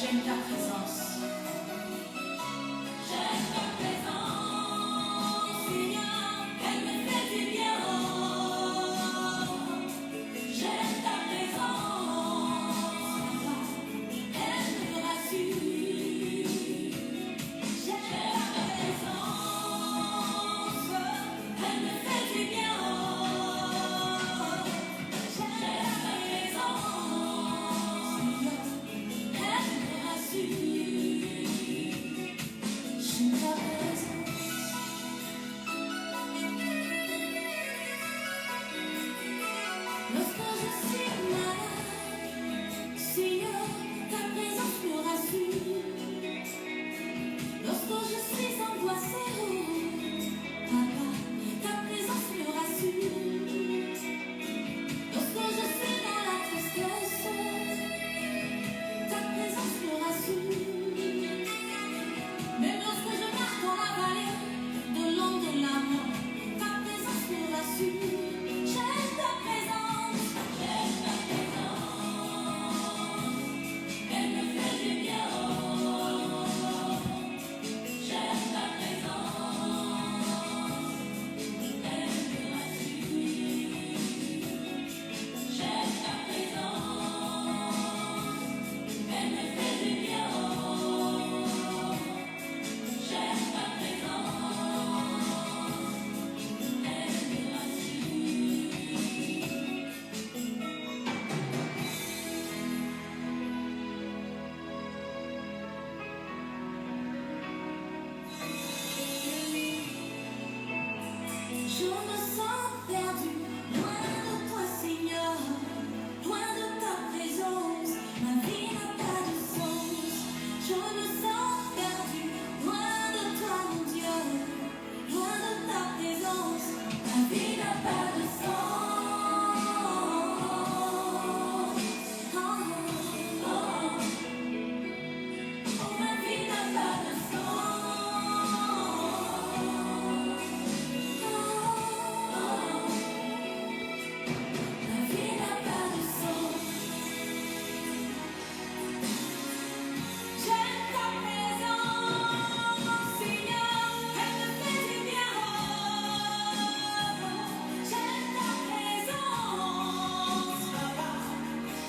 J'aime ta présence. J'aime ta présence, Seigneur, elle me fait du bien. J'aime ta présence, elle me rassure. J'aime ta présence, elle me fait du bien. J'aime ta présence, elle me rassure. J'aime ta présence. Lorsque je suis malade, Seigneur, ta présence me rassure. Lorsque je suis angoissée, oh, Papa, ta présence me rassure. Lorsque je suis dans la tristesse, ta présence me rassure. Même lorsque je marche dans la vallée de l'ombre de la mort, ta présence me rassure. J'aime ta présence, j'aime ta présence, elle me fait du bien. J'aime ta présence, elle me rassure. J'aime ta présence, elle me fait du bien. J'aime ta présence, elle me Je me sens perdu, loin de toi, Seigneur, loin de ta présence, ma vie n'a pas de sens. Je me sens perdu, loin de toi, mon Dieu, loin de ta présence, ma vie n'a pas de sens. Oh, oh, oh, ma vie n'a pas de Ma vie n'a pas de sens. J'aime ta présence, Seigneur, elle me fait du bien. J'aime ta présence, Papa,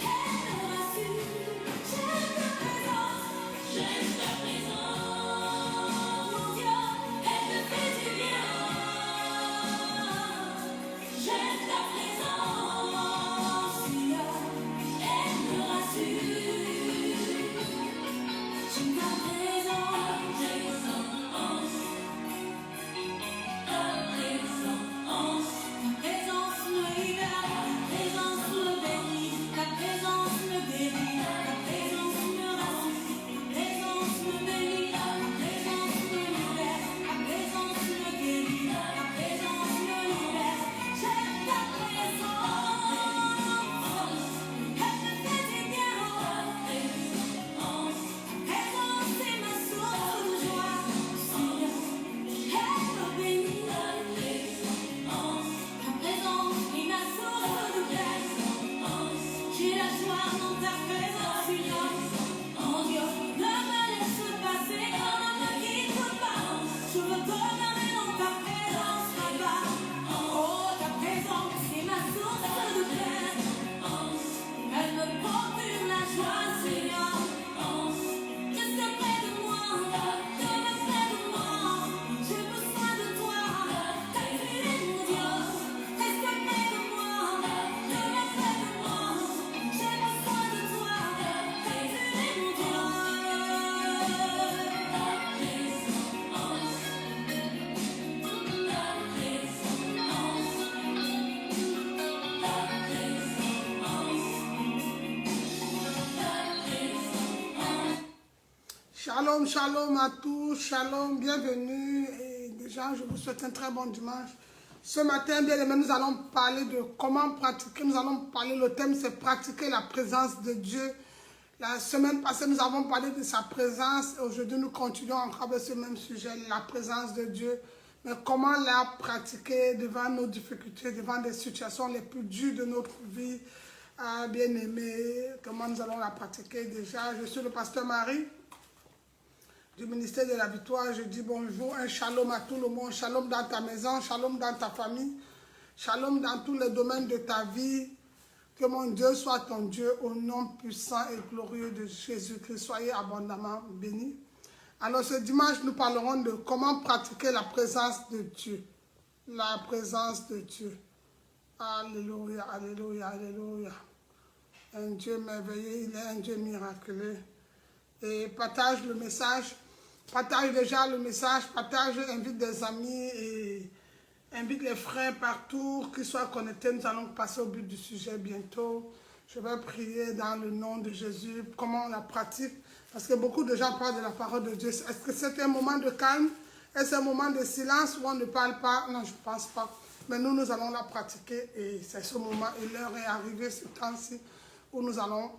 elle me rassure. J'aime ta présence, mon Dieu, elle me fait du bien. J'aime ta présence, Seigneur, elle me rassure. J'aime ta présence, ta présence me libère, ta présence me bénit, ta présence me guérit, ta présence me rassure, ta présence me bénit, ta présence me libère, ta présence me guérit, ta présence me libère. J'aime ta présence, elle me fait du bien. Ta présence est ma source de joie, Seigneur, elle me bénit. Ta présence est ma source de paix. J'ai la joie dans ta présence, Seigneur. Mon Dieu, ne me laisse passer, ne me quitte pas. Je veux demeurer dans ta présence, Papa. Oh, ta présence est ma source de paix. Elle me procure la joie, Seigneur. Reste près de moi, demeure près de moi. J'ai besoin de toi, ta clé, mon Dieu. Reste près de moi, demeure près de moi. J'ai besoin de toi, ta clé, mon Dieu. Shalom, shalom à tous, shalom, bienvenue. Et déjà, je vous souhaite un très bon dimanche. Ce matin, bien aimé, nous allons parler de comment pratiquer. Nous allons parler, le thème c'est pratiquer la présence de Dieu. La semaine passée, nous avons parlé de sa présence. Aujourd'hui, nous continuons encore avec ce même sujet, la présence de Dieu. Mais comment la pratiquer devant nos difficultés, devant des situations les plus dures de notre vie. Ah, bien-aimé, comment nous allons la pratiquer déjà? Je suis le pasteur Marie du ministère de la Victoire. Je dis bonjour, un shalom à tout le monde. Shalom dans ta maison, shalom dans ta famille, shalom dans tous les domaines de ta vie. Que mon Dieu soit ton Dieu au nom puissant et glorieux de Jésus-Christ. Soyez abondamment bénis. Alors ce dimanche, nous parlerons de comment pratiquer la présence de Dieu. La présence de Dieu. Alléluia, alléluia, alléluia. Un Dieu merveilleux, il est un Dieu miraculeux. Et partage le message. Partage déjà le message. Partage, invite des amis et invite les frères partout qui soient connectés. Nous allons passer au but du sujet bientôt. Je vais prier dans le nom de Jésus. Comment on la pratique? Parce que beaucoup de gens parlent de la parole de Dieu. Est-ce que c'est un moment de calme? Est-ce un moment de silence où on ne parle pas? Non, je ne pense pas. Mais nous allons la pratiquer et c'est ce moment et l'heure est arrivée, ce temps-ci, où nous allons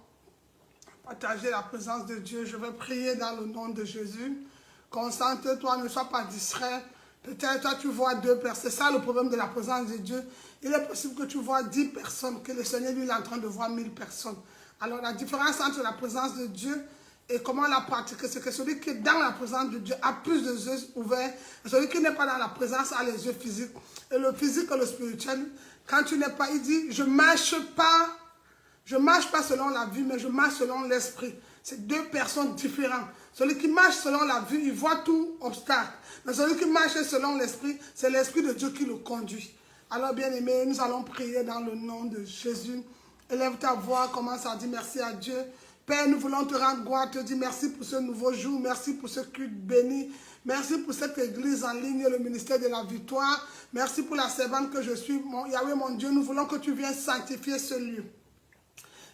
partager la présence de Dieu. Je vais prier dans le nom de Jésus. Concentre-toi, ne sois pas distrait. Peut-être toi tu vois 2 personnes. C'est ça le problème de la présence de Dieu. Il est possible que tu vois 10 personnes, que le Seigneur lui est en train de voir 1000 personnes. Alors la différence entre la présence de Dieu et comment la pratiquer, c'est que celui qui est dans la présence de Dieu a plus de yeux ouverts. Et celui qui n'est pas dans la présence a les yeux physiques. Et le physique et le spirituel, quand tu n'es pas, il dit, je ne marche pas selon la vue, mais je marche selon l'esprit. C'est 2 personnes différentes. Celui qui marche selon la vue, il voit tout obstacle. Mais celui qui marche selon l'esprit, c'est l'esprit de Dieu qui le conduit. Alors bien aimé, nous allons prier dans le nom de Jésus. Élève ta voix, commence à dire merci à Dieu. Père, nous voulons te rendre gloire, te dire merci pour ce nouveau jour, merci pour ce culte béni, merci pour cette église en ligne, le ministère de la victoire, merci pour la servante que je suis. Yahweh mon Dieu, nous voulons que tu viennes sanctifier ce lieu.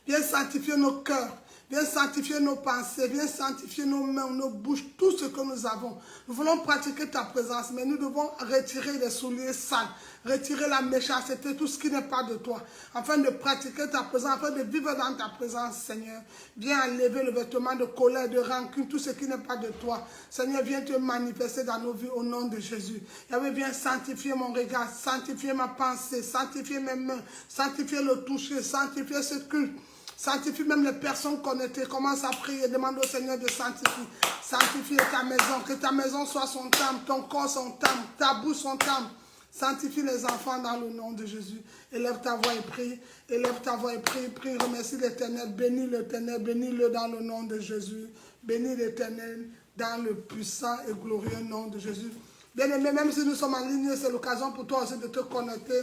Viens sanctifier nos cœurs, viens sanctifier nos pensées, viens sanctifier nos mains, nos bouches, tout ce que nous avons. Nous voulons pratiquer ta présence, mais nous devons retirer les souliers sales, retirer la méchanceté, tout ce qui n'est pas de toi, afin de pratiquer ta présence, afin de vivre dans ta présence, Seigneur. Viens enlever le vêtement de colère, de rancune, tout ce qui n'est pas de toi. Seigneur, viens te manifester dans nos vies au nom de Jésus. Yahweh, viens sanctifier mon regard, sanctifier ma pensée, sanctifier mes mains, sanctifier le toucher, sanctifier ce culte. Sanctifie même les personnes connectées. Commence à prier. Demande au Seigneur de sanctifier. Sanctifie ta maison. Que ta maison soit son temple. Ton corps son temple. Ta bouche son temple. Sanctifie les enfants dans le nom de Jésus. Élève ta voix et prie. Élève ta voix et prie. Prie. Remercie l'Éternel. Bénis l'Éternel. Bénis-le dans le nom de Jésus. Bénis l'Éternel dans le puissant et glorieux nom de Jésus. Bien-aimé, même si nous sommes en ligne, c'est l'occasion pour toi aussi de te connecter.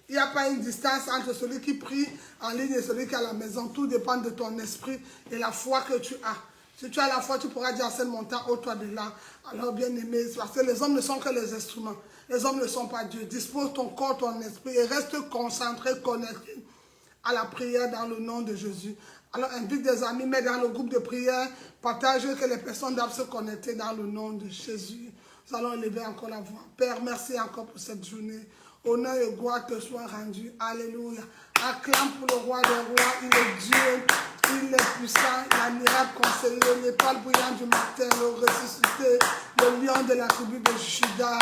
Il n'y a pas une distance entre celui qui prie en ligne et celui qui est à la maison. Tout dépend de ton esprit et la foi que tu as. Si tu as la foi, tu pourras dire à cette montagne, ô-toi de là. Alors bien aimé, parce que les hommes ne sont que les instruments. Les hommes ne sont pas Dieu. Dispose ton corps, ton esprit et reste concentré, connecté à la prière dans le nom de Jésus. Alors invite des amis, mets dans le groupe de prière, partage que les personnes doivent se connecter dans le nom de Jésus. Nous allons élever encore la voix. Père, merci encore pour cette journée. Honneur et gloire te soient rendus. Alléluia. Acclame pour le roi des rois. Il est Dieu. Il est puissant. L'admirable conseiller. L'étoile brillante du matin. Le ressuscité. Le lion de la tribu de Juda.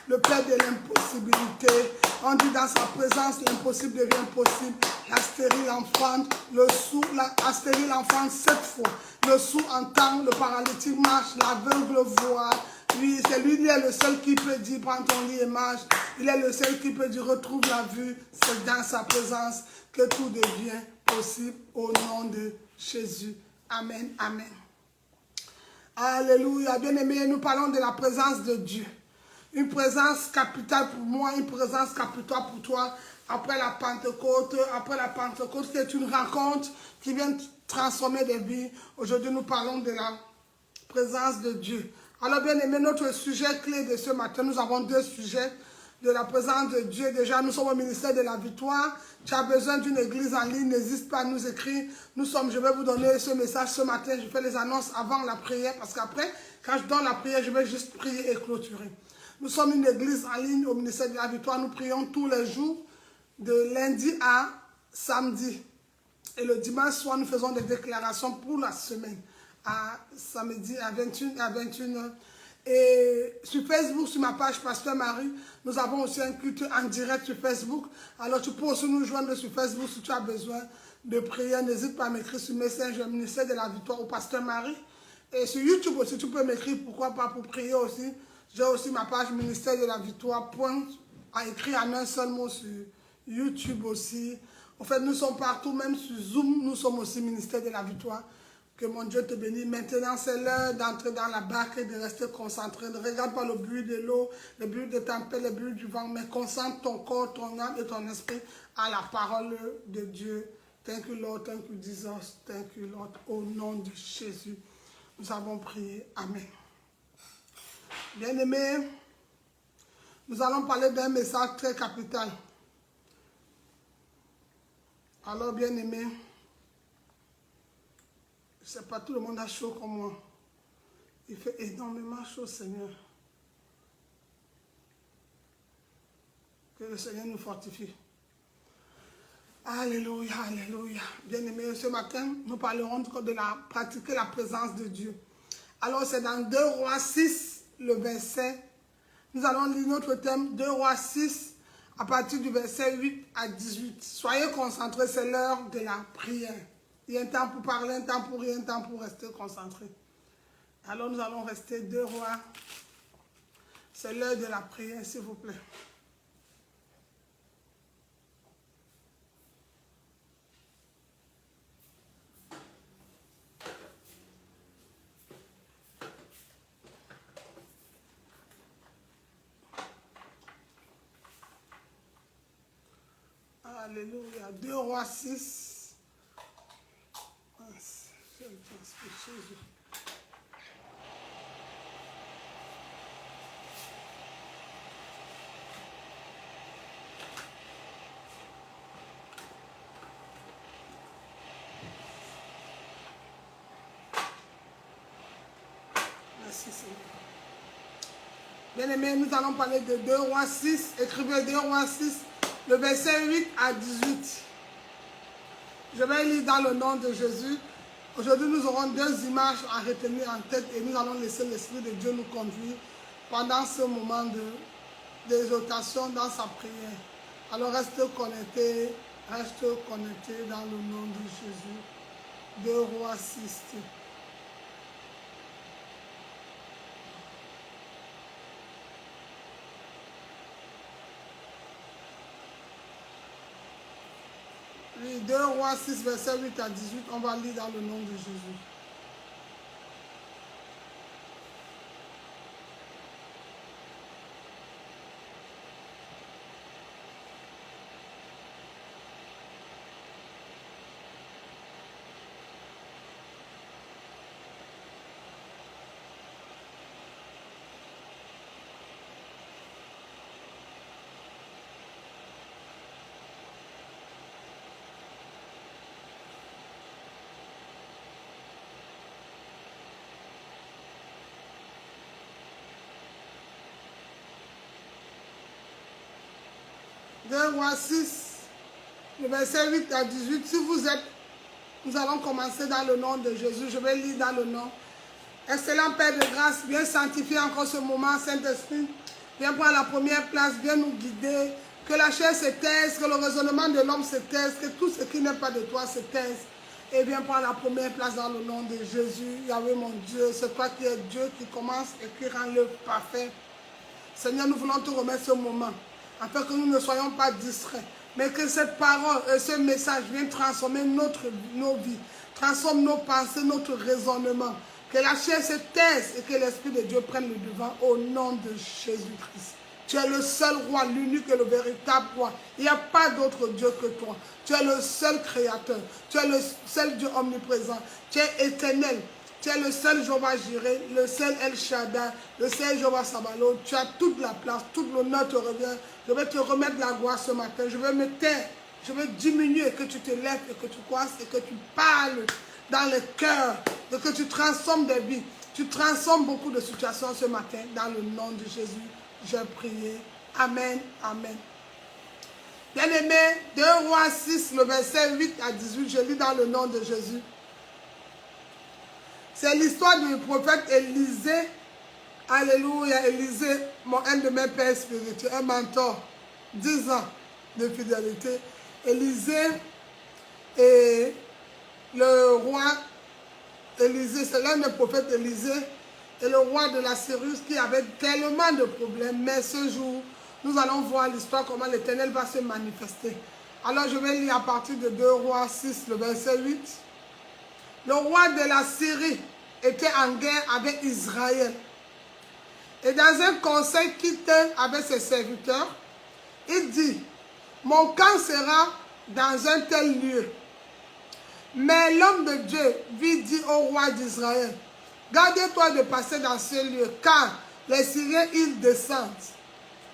Le père de l'impossibilité. On dit dans sa présence, l'impossible devient possible. La stérile enfante. La stérile enfante 7 fois. Le sourd entend. Le paralytique marche. L'aveugle voit. Lui, c'est lui, il est le seul qui peut dire, prends ton lit et marche. Il est le seul qui peut dire, retrouve la vue. C'est dans sa présence que tout devient possible au nom de Jésus. Amen, amen. Alléluia. Bien-aimés, nous parlons de la présence de Dieu. Une présence capitale pour moi, une présence capitale pour toi. Après la Pentecôte, c'est une rencontre qui vient transformer des vies. Aujourd'hui, nous parlons de la présence de Dieu. Alors bien aimé, notre sujet clé de ce matin, nous avons 2 sujets de la présence de Dieu. Déjà, nous sommes au ministère de la victoire. Tu as besoin d'une église en ligne, n'hésite pas à nous écrire. Je vais vous donner ce message ce matin. Je fais les annonces avant la prière parce qu'après, quand je donne la prière, je vais juste prier et clôturer. Nous sommes une église en ligne au ministère de la victoire. Nous prions tous les jours de lundi à samedi. Et le dimanche soir, nous faisons des déclarations pour la semaine. À samedi à 21h. Et sur Facebook, sur ma page Pasteur Marie, nous avons aussi un culte en direct sur Facebook. Alors tu peux aussi nous joindre sur Facebook si tu as besoin de prière. N'hésite pas à m'écrire sur Messenger, Ministère de la Victoire ou Pasteur Marie. Et sur YouTube aussi, tu peux m'écrire, pourquoi pas, pour prier aussi. J'ai aussi ma page Ministère de la Victoire, à écrire en un seul mot sur YouTube aussi. En fait, nous sommes partout, même sur Zoom, nous sommes aussi Ministère de la Victoire. Que mon Dieu te bénisse. Maintenant, c'est l'heure d'entrer dans la barque et de rester concentré. Ne regarde pas le bruit de l'eau, le bruit de tempête, le bruit du vent, mais concentre ton corps, ton âme et ton esprit à la parole de Dieu. Thank you, Lord. Thank you, Jesus. Thank you, Lord. Au nom de Jésus, nous avons prié. Amen. Bien-aimés, nous allons parler d'un message très capital. Alors, bien-aimés, je ne sais pas, tout le monde a chaud comme moi. Il fait énormément chaud, Seigneur. Que le Seigneur nous fortifie. Alléluia, alléluia. Bien-aimés, ce matin, nous parlerons de pratiquer la présence de Dieu. Alors, c'est dans 2 Rois 6, le verset. Nous allons lire notre thème, 2 Rois 6, à partir du verset 8 à 18. Soyez concentrés, c'est l'heure de la prière. Il y a un temps pour parler, un temps pour rien, un temps pour rester concentré. Alors nous allons rester 2 Rois. C'est l'heure de la prière, s'il vous plaît. Alléluia. 2 Rois 6. Merci Seigneur. Bien-aimés, nous allons parler de 2 Rois 6. Écrivez 2 Rois 6, le verset 8 à 18. Je vais lire dans le nom de Jésus. Aujourd'hui, nous aurons 2 images à retenir en tête et nous allons laisser l'Esprit de Dieu nous conduire pendant ce moment d'exhortation dans sa prière. Alors reste connecté dans le nom de Jésus. 2 Rois 6. Oui, 2 Rois 6, verset 8 à 18, on va lire dans le nom de Jésus. Deux Rois 6, le verset 8 à 18. Si vous êtes, nous allons commencer dans le nom de Jésus. Je vais lire dans le nom. Excellent Père de grâce, viens sanctifier encore ce moment, Saint-Esprit. Viens prendre la première place, viens nous guider. Que la chair se taise, que le raisonnement de l'homme se taise, que tout ce qui n'est pas de toi se taise. Et viens prendre la première place dans le nom de Jésus. Yahweh mon Dieu, c'est toi qui es Dieu qui commence et qui rend l'œuvre parfaite. Seigneur, nous voulons te remettre ce moment, afin que nous ne soyons pas distraits, mais que cette parole et ce message viennent transformer nos vies, transforme nos pensées, notre raisonnement. Que la chair se taise et que l'Esprit de Dieu prenne le devant au nom de Jésus-Christ. Tu es le seul roi, l'unique et le véritable roi. Il n'y a pas d'autre Dieu que toi. Tu es le seul créateur. Tu es le seul Dieu omniprésent. Tu es éternel. Tu es le seul Jéhovah Jireh, le seul El Shaddai, le seul Jéhovah Sabaoth. Tu as toute la place, tout l'honneur te revient. Je vais te remettre la gloire ce matin. Je vais me taire, je vais diminuer, que tu te lèves et que tu croisses et que tu parles dans le cœur, et que tu transformes des vies. Tu transformes beaucoup de situations ce matin dans le nom de Jésus. J'ai prié. Amen. Amen. Bien-aimé, 2 Rois 6, le verset 8 à 18, je lis dans le nom de Jésus. C'est l'histoire du prophète Élisée Alléluia. Élisée, un de mes pères spirituels, un mentor, 10 ans de fidélité. Élisée et le roi Élisée, c'est l'un des prophètes Élisée et le roi de la Syrie qui avait tellement de problèmes. Mais ce jour, nous allons voir l'histoire, comment l'Éternel va se manifester. Alors je vais lire à partir de 2 Rois 6, le verset 8. Le roi de la Syrie était en guerre avec Israël. Et dans un conseil qu'il tint avec ses serviteurs, il dit, mon camp sera dans un tel lieu. Mais l'homme de Dieu lui dit au roi d'Israël, gardez-toi de passer dans ce lieu, car les Syriens, ils descendent.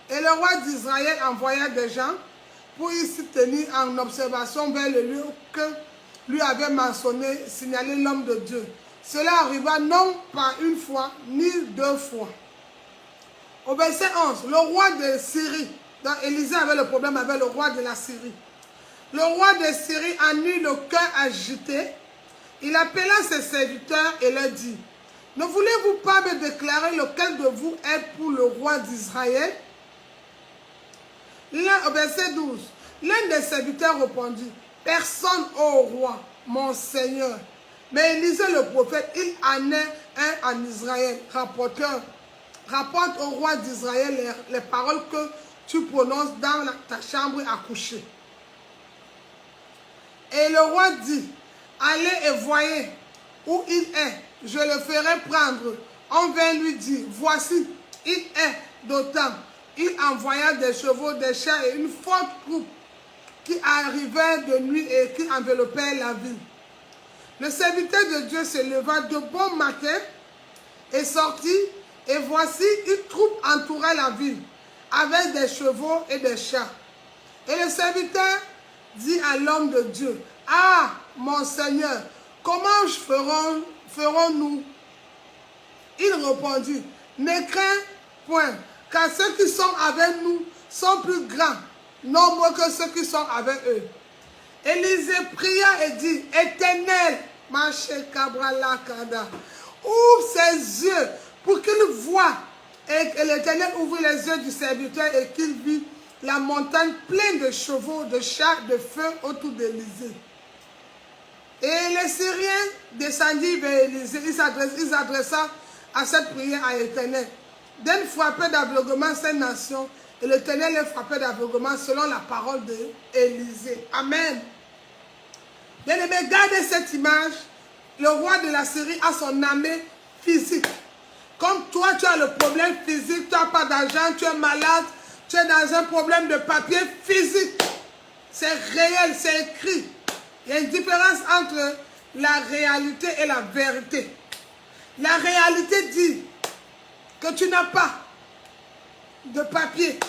Et le roi d'Israël envoya des gens pour y se tenir en observation vers le lieu que lui avait mentionné, signalé l'homme de Dieu. Cela arriva non pas une fois, ni 2 fois. Au verset 11, le roi de Syrie, donc Élisée avait le problème avec le roi de la Syrie. Le roi de Syrie en eut le cœur agité. Il appela ses serviteurs et leur dit, ne voulez-vous pas me déclarer lequel de vous est pour le roi d'Israël? Au verset 12, l'un des serviteurs répondit, personne, ô roi, mon Seigneur. Mais Élisée le prophète, il en est un en Israël, rapporte au roi d'Israël les paroles que tu prononces dans ta chambre à coucher. Et le roi dit, allez et voyez où il est, je le ferai prendre. On vint lui dire, voici, il est d'autant. Il envoya des chevaux, des chats et une forte troupe qui arrivait de nuit et qui enveloppait la ville. Le serviteur de Dieu se leva de bon matin et sortit, et voici, une troupe entourait la ville avec des chevaux et des chats. Et le serviteur dit à l'homme de Dieu, ah, mon Seigneur, comment ferons-nous? Il répondit, ne crains point, car ceux qui sont avec nous sont plus grands, nombreux que ceux qui sont avec eux. Élisée pria et dit, Éternel, ouvre ses yeux pour qu'il voie. Et l'Éternel ouvrit les yeux du serviteur et qu'il vit la montagne pleine de chevaux, de chars, de feu autour d'Élisée. Et les Syriens descendirent vers Élisée. Ils s'adressaient à cette prière à l'Éternel. D'un frappé d'aveuglement cette nation, et l'Éternel est frappé d'aveuglement selon la parole d'Élisée. Amen. Bien-aimé, gardez cette image. Le roi de la Syrie a son armée physique. Comme toi, tu as le problème physique, tu n'as pas d'argent, tu es malade, tu es dans un problème de papier physique. C'est réel, c'est écrit. Il y a une différence entre la réalité et la vérité. La réalité dit que tu n'as pas de papier,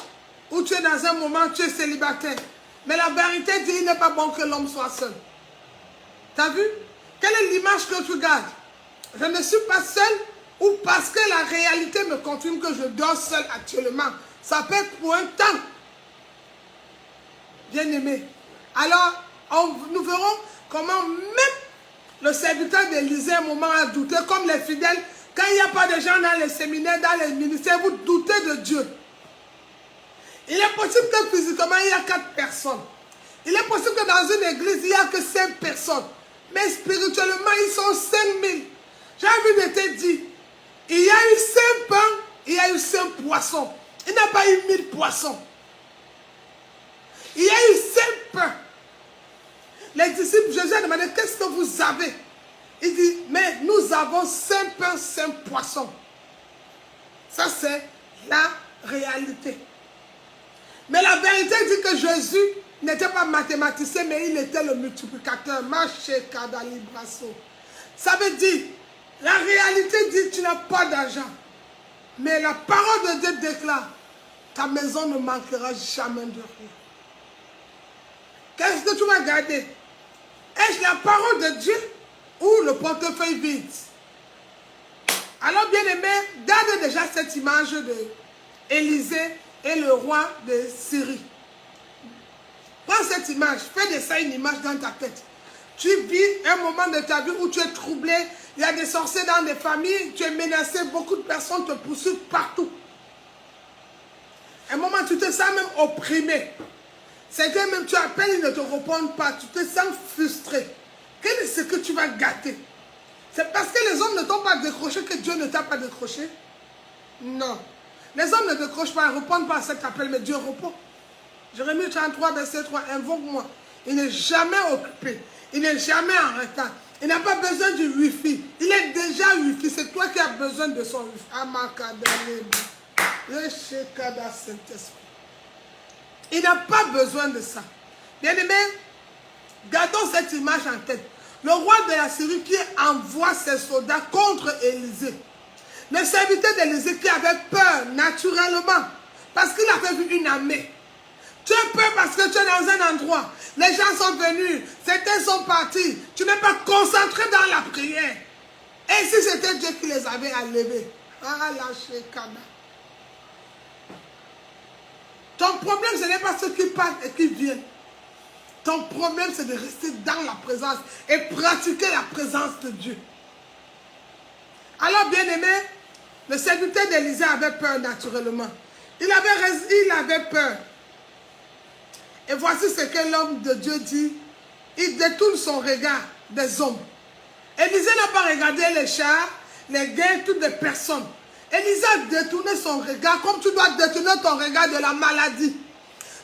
ou tu es dans un moment, tu es célibataire. Mais la vérité dit qu'il n'est pas bon que l'homme soit seul. Tu as vu? Quelle est l'image que tu gardes? Je ne suis pas seul, ou parce que la réalité me confirme que je dors seul actuellement. Ça peut être pour un temps. Bien aimé. Alors, nous verrons comment même le serviteur d'Élisée, à un moment, a douté, comme les fidèles. Quand il n'y a pas de gens dans les séminaires, dans les ministères, vous doutez de Dieu. Il est possible que physiquement, il y a 4 personnes. Il est possible que dans une église, il n'y a que 5 personnes. Mais spirituellement, ils sont 5000. J'ai envie de te dire, il y a eu 5 pains, il y a eu 5 poissons. Il n'y a pas eu 1000 poissons. Il y a eu 5 pains. Les disciples, Jésus a demandé, qu'est-ce que vous avez? Il dit, mais nous avons 5 pains, 5 poissons. Ça, c'est la réalité. Mais la vérité dit que Jésus n'était pas mathématicien, mais il était le multiplicateur. Ça veut dire, la réalité dit que tu n'as pas d'argent. Mais la parole de Dieu déclare, ta maison ne manquera jamais de rien. Qu'est-ce que tu vas garder? Est-ce la parole de Dieu ou le portefeuille vide? Alors, bien aimé, garde déjà cette image d'Élisée et le roi de Syrie. Prends cette image, fais de ça une image dans ta tête. Tu vis un moment de ta vie où tu es troublé, Il y a des sorciers dans des familles, tu es menacé, beaucoup de personnes te poursuivent partout. À un moment, tu te sens même opprimé. Certains même, tu appelles, ils ne te répondent pas. Tu te sens frustré. Quel est ce que tu vas gâter? C'est parce que les hommes ne t'ont pas décroché que Dieu ne t'a pas décroché? Non. Les hommes ne décrochent pas, ne répondent pas à cet appel, mais Dieu répond. Jérémie 33, verset 3, invoque-moi. Il n'est jamais occupé. Il n'est jamais en retard. Il n'a pas besoin du Wi-Fi. Il est déjà Wi-Fi. C'est toi qui as besoin de son Wi-Fi. Il n'a pas besoin de ça. Bien-aimé, gardons cette image en tête. Le roi de la Syrie qui envoie ses soldats contre Élisée. Le serviteur d'Élisée qui avait peur naturellement parce qu'il avait vu une armée. Tu as peur parce que tu es dans un endroit. Les gens sont venus, certains sont partis. Tu n'es pas concentré dans la prière. Et si c'était Dieu qui les avait enlevés? Ah, lâchez Kana. Ton problème, ce n'est pas ceux qui partent et qui viennent. Ton problème, c'est de rester dans la présence et pratiquer la présence de Dieu. Alors, bien-aimé, le serviteur d'Élisée avait peur naturellement. Il avait peur. Et voici ce que l'homme de Dieu dit. Il détourne son regard des hommes. Élisée n'a pas regardé les chars, les guerres, toutes les personnes. Élisée a détourné son regard comme tu dois détourner ton regard de la maladie.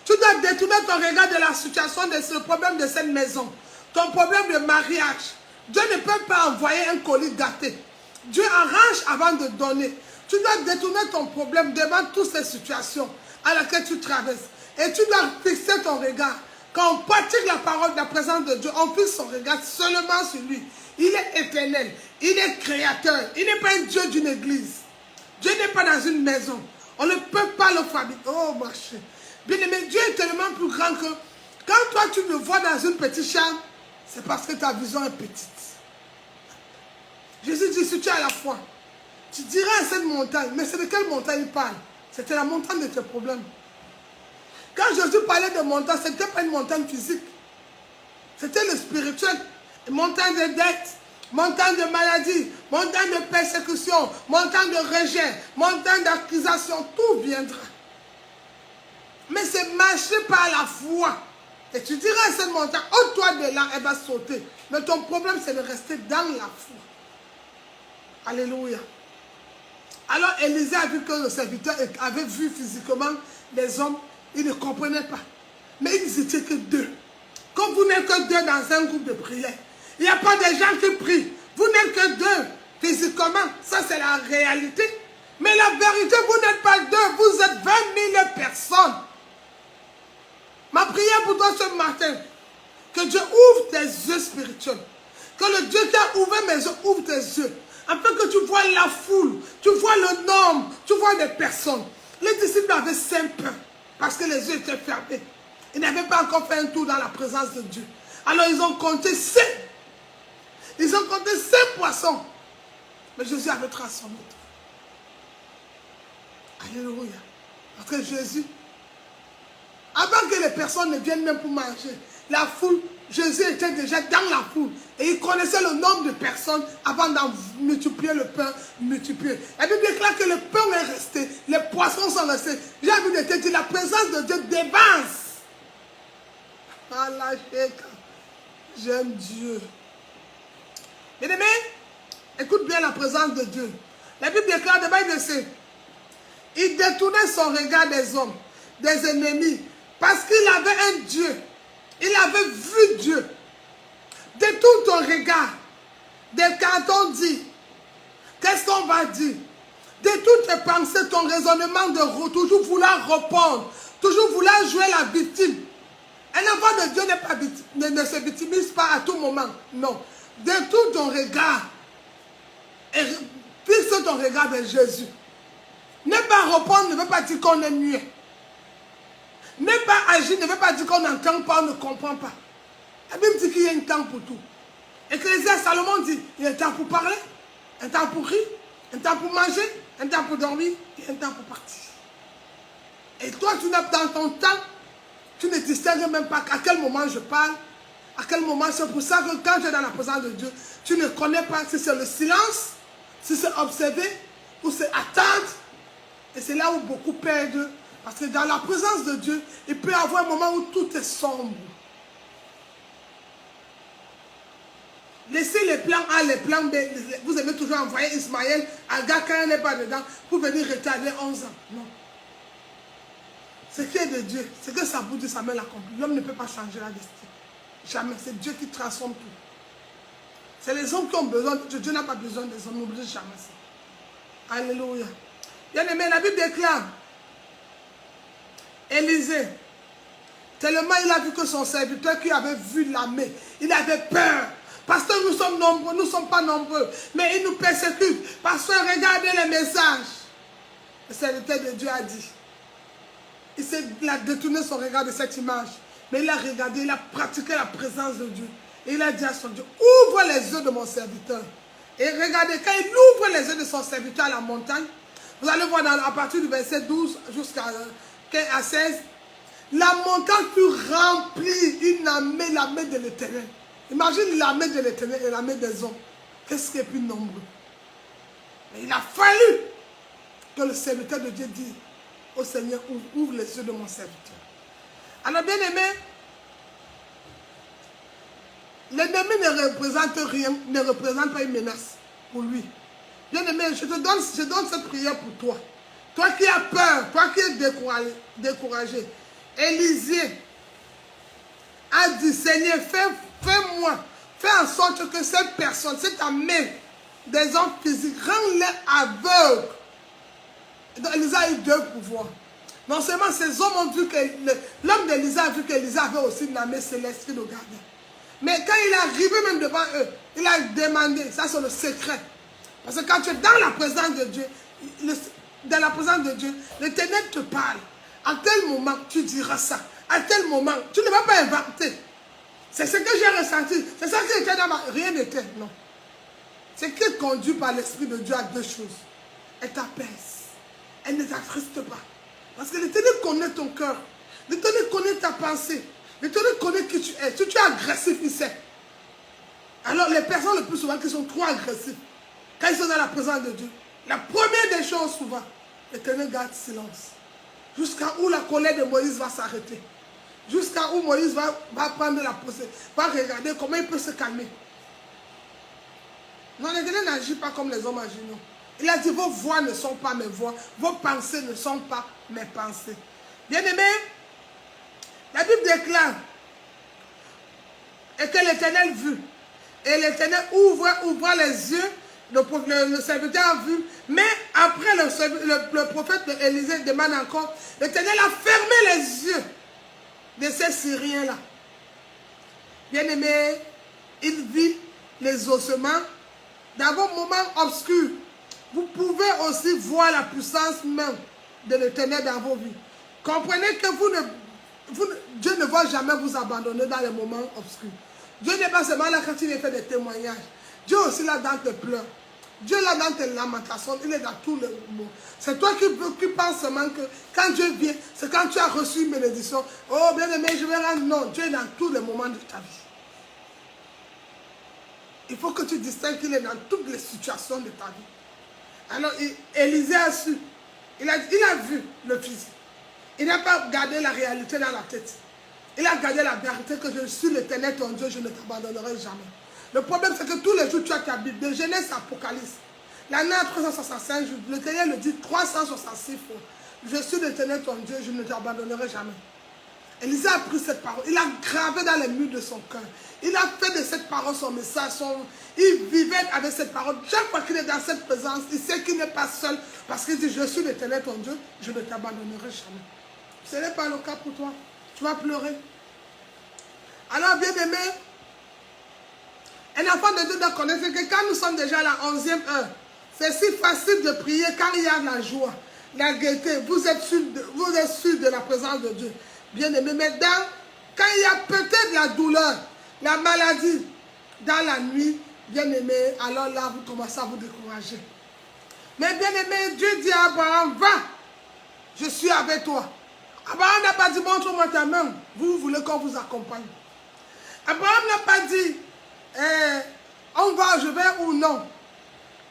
Tu dois détourner ton regard de la situation, de ce problème de cette maison. Ton problème de mariage. Dieu ne peut pas envoyer un colis gâté. Dieu arrange avant de donner. Tu dois détourner ton problème devant toutes ces situations à laquelle tu traverses. Et tu dois fixer ton regard. Quand on pratique la parole de la présence de Dieu, on fixe son regard seulement sur lui. Il est éternel. Il est créateur. Il n'est pas un Dieu d'une église. Dieu n'est pas dans une maison. On ne peut pas le fabriquer. Oh, ma chérie. Bien-aimé, Dieu est tellement plus grand que quand toi tu le vois dans une petite chambre, c'est parce que ta vision est petite. Jésus dit, si tu as la foi, tu diras à cette montagne, mais c'est de quelle montagne il parle? C'était la montagne de tes problèmes. Quand Jésus parlait de montagne, ce n'était pas une montagne physique. C'était le spirituel. Une montagne de dette, montagne de maladie, montagne de persécution, montagne de rejet, montagne d'accusation, tout viendra. Mais c'est marcher par la foi. Et tu diras à cette montagne, ôte-toi de là, elle va sauter. Mais ton problème, c'est de rester dans la foi. Alléluia. Alors Élisée a vu que le serviteur avait vu physiquement les hommes. Il ne comprenait pas. Mais ils n'étaient que deux. Comme vous n'êtes que deux dans un groupe de prière, il n'y a pas de gens qui prient. Vous n'êtes que deux physiquement. Ça, c'est la réalité. Mais la vérité, vous n'êtes pas deux. Vous êtes 20 000 personnes. Ma prière pour toi ce matin, que Dieu ouvre tes yeux spirituels. Que le Dieu qui a ouvert mes yeux ouvre tes yeux. Afin que tu vois la foule, tu vois le nombre, tu vois les personnes. Les disciples avaient 5 pains parce que les yeux étaient fermés. Ils n'avaient pas encore fait un tour dans la présence de Dieu. Alors ils ont compté 5. Ils ont compté 5 poissons. Mais Jésus avait transformé tout. Alléluia. Parce que Jésus, avant que les personnes ne viennent même pour manger, la foule, Jésus était déjà dans la foule. Et il connaissait le nombre de personnes avant d'en multiplier le pain, multiplier. La Bible déclare que le pain est resté, les poissons sont restés. J'ai envie de te dire, la présence de Dieu dévance. Allah, j'aime Dieu. Bien-aimé, écoute bien la présence de Dieu. La Bible déclare, il détournait son regard des hommes, des ennemis, parce qu'il avait un Dieu. Il avait vu Dieu. Détourne ton regard. Quand on dit, qu'est-ce qu'on va dire? Détourne tes pensées, ton raisonnement de toujours vouloir répondre, toujours vouloir jouer la victime. Un enfant de Dieu n'est pas ne se victimise pas à tout moment. Non. Détourne ton regard. Et fixe ton regard vers Jésus. Ne pas répondre ne veut pas dire qu'on est mieux. Ne pas agir ne veut pas dire qu'on n'entend pas, on ne comprend pas. La Bible dit qu'il y a un temps pour tout. Ecclésiaste, Salomon dit, il y a un temps pour parler, un temps pour rire, un temps pour manger, un temps pour dormir et un temps pour partir. Et toi, tu n'as dans ton temps, tu ne distingues même pas à quel moment je parle, À quel moment? C'est pour ça que quand tu es dans la présence de Dieu, tu ne connais pas si c'est le silence, si c'est observer ou c'est attendre. Et c'est là où beaucoup perdent. Parce que dans la présence de Dieu, il peut y avoir un moment où tout est sombre. Laissez les plans A, les plans B. Vous aimez toujours envoyer Ismaël, Agar quand il n'est pas dedans, pour venir retarder 11 ans. Non. Ce qui est de Dieu, c'est que sa bouche de sa main l'accomplit. L'homme ne peut pas changer la destinée. Jamais. C'est Dieu qui transforme tout. C'est les hommes qui ont besoin de Dieu. Dieu n'a pas besoin des hommes. N'oubliez jamais ça. Alléluia. Bien aimé, la Bible déclare, Élisée, tellement il a vu que son serviteur qui avait vu l'armée, il avait peur. Pasteur, nous sommes nombreux, nous ne sommes pas nombreux, mais ils nous persécutent. Pasteur, regardez les messages. Le serviteur de Dieu a dit, il a détourné son regard de cette image, mais il a regardé, il a pratiqué la présence de Dieu. Et il a dit à son Dieu, ouvre les yeux de mon serviteur. Et regardez, quand il ouvre les yeux de son serviteur à la montagne, vous allez voir à partir du verset 12 jusqu'à 16, la montagne fut remplie, une armée, l'armée de l'Éternel. Imagine l'armée de l'Éternel et l'armée des hommes. Qu'est-ce qui est plus nombreux? Mais il a fallu que le serviteur de Dieu dise au Seigneur, ouvre les yeux de mon serviteur. Alors bien aimé, l'ennemi ne représente rien, ne représente pas une menace pour lui. Bien aimé, je donne cette prière pour toi. Toi qui as peur, toi qui es découragé. Élisée a dit, Seigneur, fais-moi, fais en sorte que cette personne, cette armée des hommes physiques, rends-les aveugles. Donc Élisée a eu deux pouvoirs. Non seulement ces hommes ont vu que l'homme d'Élisée a vu qu'Élisée avait aussi une armée céleste qui le gardait. Mais quand il est arrivé même devant eux, il a demandé, ça c'est le secret. Parce que quand tu es dans la présence de Dieu, l'Éternel te parle. À tel moment, tu diras ça. À tel moment, tu ne vas pas inventer. C'est ce que j'ai ressenti. C'est ça qui était dans ma... Rien n'était, non. C'est qui est conduit par l'Esprit de Dieu à deux choses. Elle t'apaise. Elle ne t'attriste pas. Parce que l'Éternel connaît ton cœur. L'Éternel connaît ta pensée. L'Éternel connaît qui tu es. Si tu es agressif, il sait. Alors les personnes le plus souvent qui sont trop agressives, quand ils sont dans la présence de Dieu, la première des choses souvent, l'Éternel garde silence. Jusqu'à où la colère de Moïse va s'arrêter. Jusqu'à où Moïse va prendre la procédure, va regarder comment il peut se calmer. Non, l'Éternel n'agit pas comme les hommes agissent. Non. Il a dit, vos voix ne sont pas mes voix, vos pensées ne sont pas mes pensées. Bien aimé, la Bible déclare et que l'Éternel vit. Et l'Éternel ouvre les yeux, le serviteur a vu, mais après le prophète Élisée demande encore, l'Éternel a fermé les yeux de ces Syriens-là. Bien aimé, il vit les ossements dans vos moments obscurs. Vous pouvez aussi voir la puissance même de l'Éternel dans vos vies. Comprenez que Dieu ne va jamais vous abandonner dans les moments obscurs. Dieu n'est pas seulement là quand il fait des témoignages. Dieu est aussi là dans tes pleurs. Dieu est là dans tes lamentations. Il est dans tous les mots. C'est toi qui penses seulement que quand Dieu vient, c'est quand tu as reçu une bénédiction. Oh bien aimé, je vais rendre. Non, Dieu est dans tous les moments de ta vie. Il faut que tu distingues qu'il est dans toutes les situations de ta vie. Alors Élisée a su. Il a vu le physique. Il n'a pas gardé la réalité dans la tête. Il a gardé la vérité que je suis l'Éternel ton Dieu, je ne t'abandonnerai jamais. Le problème, c'est que tous les jours, tu as ta Bible, de Genèse à Apocalypse. L'année à 365 jours, l'Éternel le dit 366 fois. Je suis l'Éternel ton Dieu, je ne t'abandonnerai jamais. Élisée a pris cette parole, il a gravé dans les murs de son cœur. Il a fait de cette parole son message, il vivait avec cette parole. Chaque fois qu'il est dans cette présence, il sait qu'il n'est pas seul, parce qu'il dit, je suis l'Éternel ton Dieu, je ne t'abandonnerai jamais. Ce n'est pas le cas pour toi. Tu vas pleurer. Alors, bien aimé, un enfant de Dieu doit connaître que quand nous sommes déjà à la 11e heure, c'est si facile de prier quand il y a de la joie, la gaieté. Vous êtes sûr de la présence de Dieu. Bien aimé, mais quand il y a peut-être la douleur, la maladie, dans la nuit, bien aimé, alors là, vous commencez à vous décourager. Mais bien aimé, Dieu dit à Abraham, va, je suis avec toi. Abraham n'a pas dit, montre-moi ta main. Vous voulez qu'on vous accompagne. Abraham n'a pas dit, on va, je vais ou non.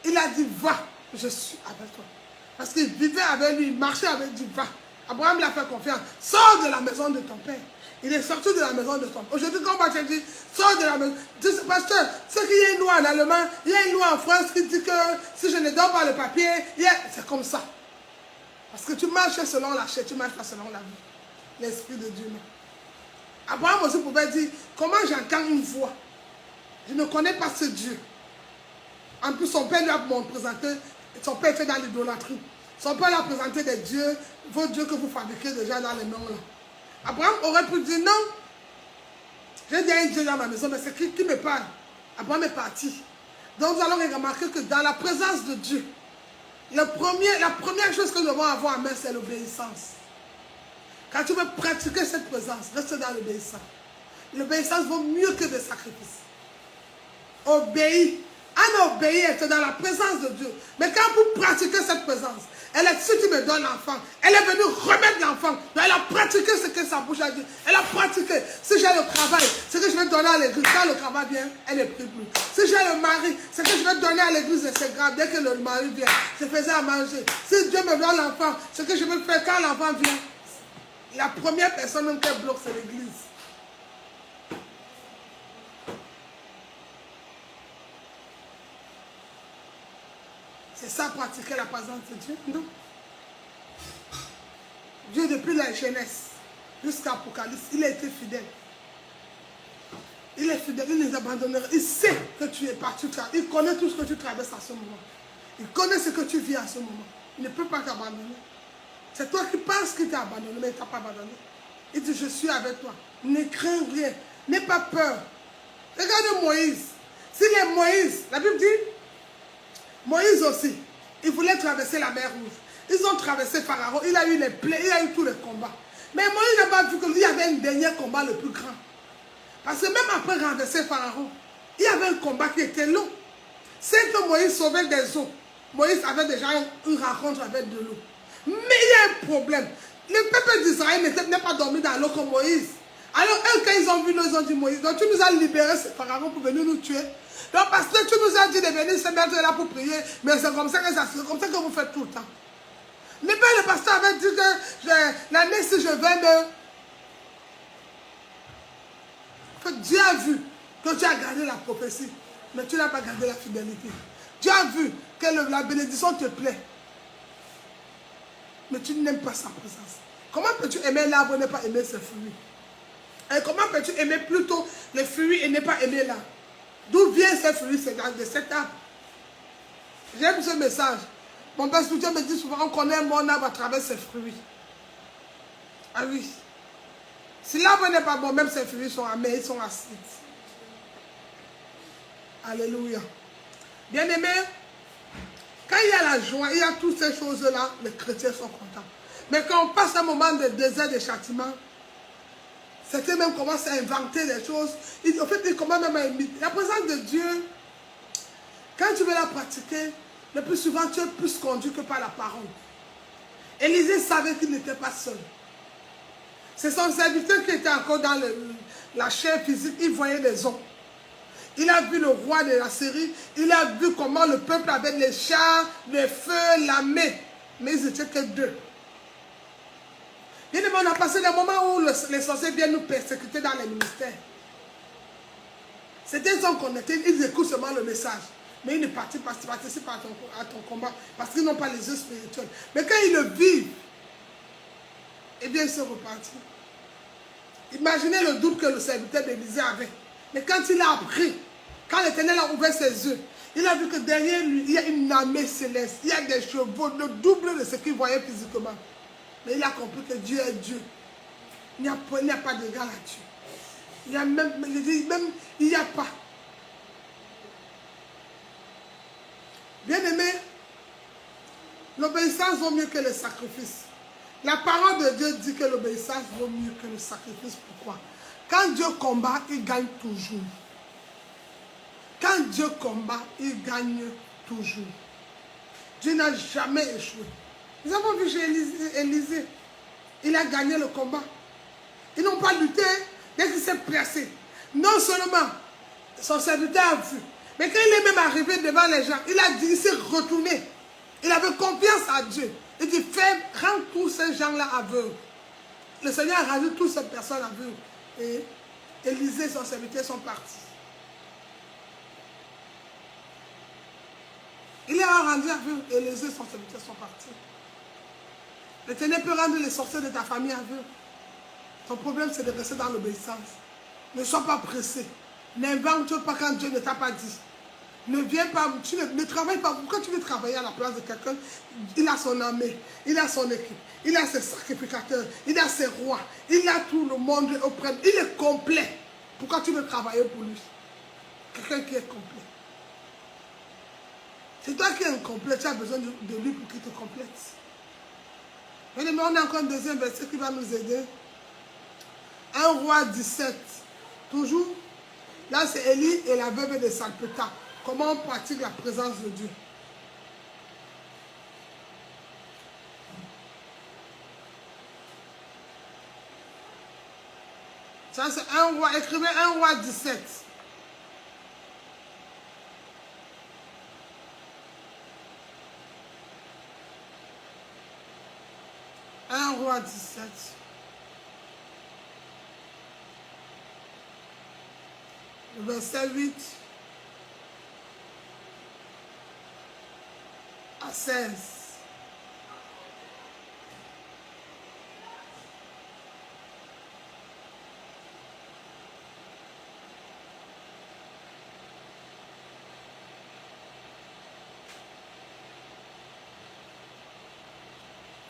Il a dit, va, je suis avec toi. Parce qu'il vivait avec lui, il marchait avec lui, va. Abraham l'a fait confiance. Sors de la maison de ton père. Il est sorti de la maison de ton père. Aujourd'hui, quand on va te dire, sors de la maison. Pasteur, c'est qu'il y a une loi en Allemagne, il y a une loi en France qui dit que si je ne donne pas le papier, c'est comme ça. Parce que tu marches selon la chair, tu marches pas selon la vie. L'Esprit de Dieu, non. Abraham aussi pouvait dire, comment j'entends une voix? Je ne connais pas ce Dieu. En plus, son père lui a présenté, son père était dans l'idolâtrie. Son père lui a présenté des dieux, vos dieux que vous fabriquez déjà dans les mains là. Abraham aurait pu dire non. J'ai dit un Dieu dans ma maison, mais c'est qui me parle? Abraham est parti. Donc nous allons remarquer que dans la présence de Dieu, la première chose que nous devons avoir en main, c'est l'obéissance. Quand tu veux pratiquer cette présence, reste dans l'obéissance. L'obéissance vaut mieux que des sacrifices. Obéis. Anne obéit, elle est dans la présence de Dieu. Mais quand vous pratiquez cette présence, elle est si tu me donnes l'enfant, elle est venue remettre l'enfant. Elle a pratiqué ce que sa bouche a dit. Elle a pratiqué. Si j'ai le travail, ce que je vais donner à l'église, quand le travail vient, elle est pris plus. Si j'ai le mari, ce que je vais donner à l'église, c'est grave. Dès que le mari vient, je faisais à manger. Si Dieu me donne l'enfant, ce que je vais faire quand l'enfant vient, la première personne même qui bloque, c'est l'église. C'est ça, pratiquer la présence de Dieu? Non. Dieu, depuis la jeunesse jusqu'à l'Apocalypse, il a été fidèle. Il est fidèle, il ne les abandonnera. Il sait que tu es parti. Il connaît tout ce que tu traverses à ce moment. Il connaît ce que tu vis à ce moment. Il ne peut pas t'abandonner. C'est toi qui penses qu'il t'a abandonné, mais il ne t'a pas abandonné. Il dit, je suis avec toi. Ne crains rien. N'aie pas peur. Regarde Moïse. S'il est Moïse, la Bible dit, Moïse aussi, il voulait traverser la mer Rouge. Ils ont traversé Pharaon, il a eu les plaies, il a eu tous les combats. Mais Moïse n'a pas vu qu'il y avait un dernier combat le plus grand. Parce que même après renverser Pharaon, il y avait un combat qui était long. C'est que Moïse sauvait des eaux. Moïse avait déjà une rencontre avec de l'eau. Mais il y a un problème. Le peuple d'Israël n'est pas dormi dans l'eau comme Moïse. Alors eux, quand ils ont vu l'eau, ils ont dit, Moïse, donc tu nous as libérés ce Pharaon pour venir nous tuer. Donc parce que tu nous as dit de venir se mettre là pour prier, mais c'est comme ça que vous faites tout le temps. Mais bien le pasteur avait dit que l'année si je vais me... Que Dieu a vu que tu as gardé la prophétie, mais tu n'as pas gardé la fidélité. Dieu a vu que la bénédiction te plaît, mais tu n'aimes pas sa présence. Comment peux-tu aimer l'arbre et ne pas aimer ses fruits? Et comment peux-tu aimer plutôt les fruits et ne pas aimer l'arbre? D'où vient ces fruits? C'est de cet arbre. J'aime ce message. Mon père spirituel me dit souvent, on connaît mon arbre à travers ses fruits. Ah oui. Si l'arbre n'est pas bon, même ses fruits sont amers, ils sont acides. Alléluia. Bien-aimé, quand il y a la joie, il y a toutes ces choses-là, les chrétiens sont contents. Mais quand on passe un moment de désert, de châtiment, certains même commencent à inventer des choses. En fait, ils commencent même à imiter. La présence de Dieu, quand tu veux la pratiquer, le plus souvent, tu es plus conduit que par la parole. Élisée savait qu'il n'était pas seul. C'est son serviteur qui était encore dans la chair physique. Il voyait les hommes. Il a vu le roi de la Syrie. Il a vu comment le peuple avait les chars, les feux, la main. Mais ils n'étaient que deux. Bien, on a passé des moments où les sorciers viennent nous persécuter dans les ministères. Certains sont connectés, ils écoutent seulement le message. Mais ils ne participent pas à ton combat parce qu'ils n'ont pas les yeux spirituels. Mais quand ils le vivent, eh bien, ils sont repartis. Imaginez le doute que le serviteur d'Élisée avait. Mais quand il a appris, quand l'Éternel a ouvert ses yeux, il a vu que derrière lui, il y a une armée céleste. Il y a des chevaux, le double de ce qu'il voyait physiquement. Mais il a compris que Dieu est Dieu. Il n'y a pas d'égal à Dieu. Il n'y a pas. Bien-aimé, l'obéissance vaut mieux que le sacrifice. La parole de Dieu dit que l'obéissance vaut mieux que le sacrifice. Pourquoi? Quand Dieu combat, il gagne toujours. Quand Dieu combat, il gagne toujours. Dieu n'a jamais échoué. Nous avons vu chez Élisée, il a gagné le combat. Ils n'ont pas lutté dès qu'il s'est placé. Non seulement son serviteur a vu, mais quand il est même arrivé devant les gens, il a dit, il s'est retourné. Il avait confiance à Dieu. Il dit, rends tous ces gens-là aveugles. Le Seigneur a rendu toutes ces personnes aveugles. Et Élisée et son serviteur sont partis. Il est rendu aveugle. Élisée et son serviteur sont partis. L'Éternel peut rendre les sorciers de ta famille aveugles. Ton problème, c'est de rester dans l'obéissance. Ne sois pas pressé. N'invente pas quand Dieu ne t'a pas dit. Ne viens pas, tu ne travailles pas. Pourquoi tu veux travailler à la place de quelqu'un? Il a son armée, il a son équipe, il a ses sacrificateurs, il a ses rois, il a tout le monde auprès. Il est complet. Pourquoi tu veux travailler pour lui? Quelqu'un qui est complet. C'est toi qui es incomplet, tu as besoin de lui pour qu'il te complète. Mais on a encore un deuxième verset qui va nous aider. 1 Roi 17. Toujours. Là, c'est Élie et la veuve de Sarepta. Comment on pratique la présence de Dieu. Ça, c'est 1 Roi. Écrivez 1 Roi 17. Un Roi 17. Le verset 8 à 16.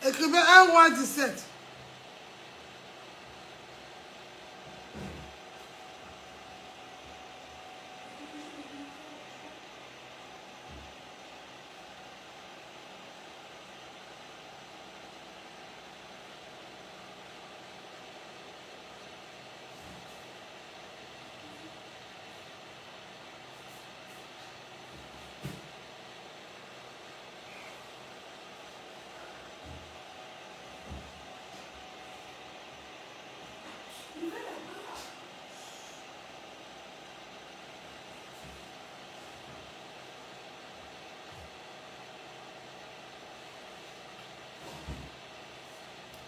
Écrivez 1 Roi 17.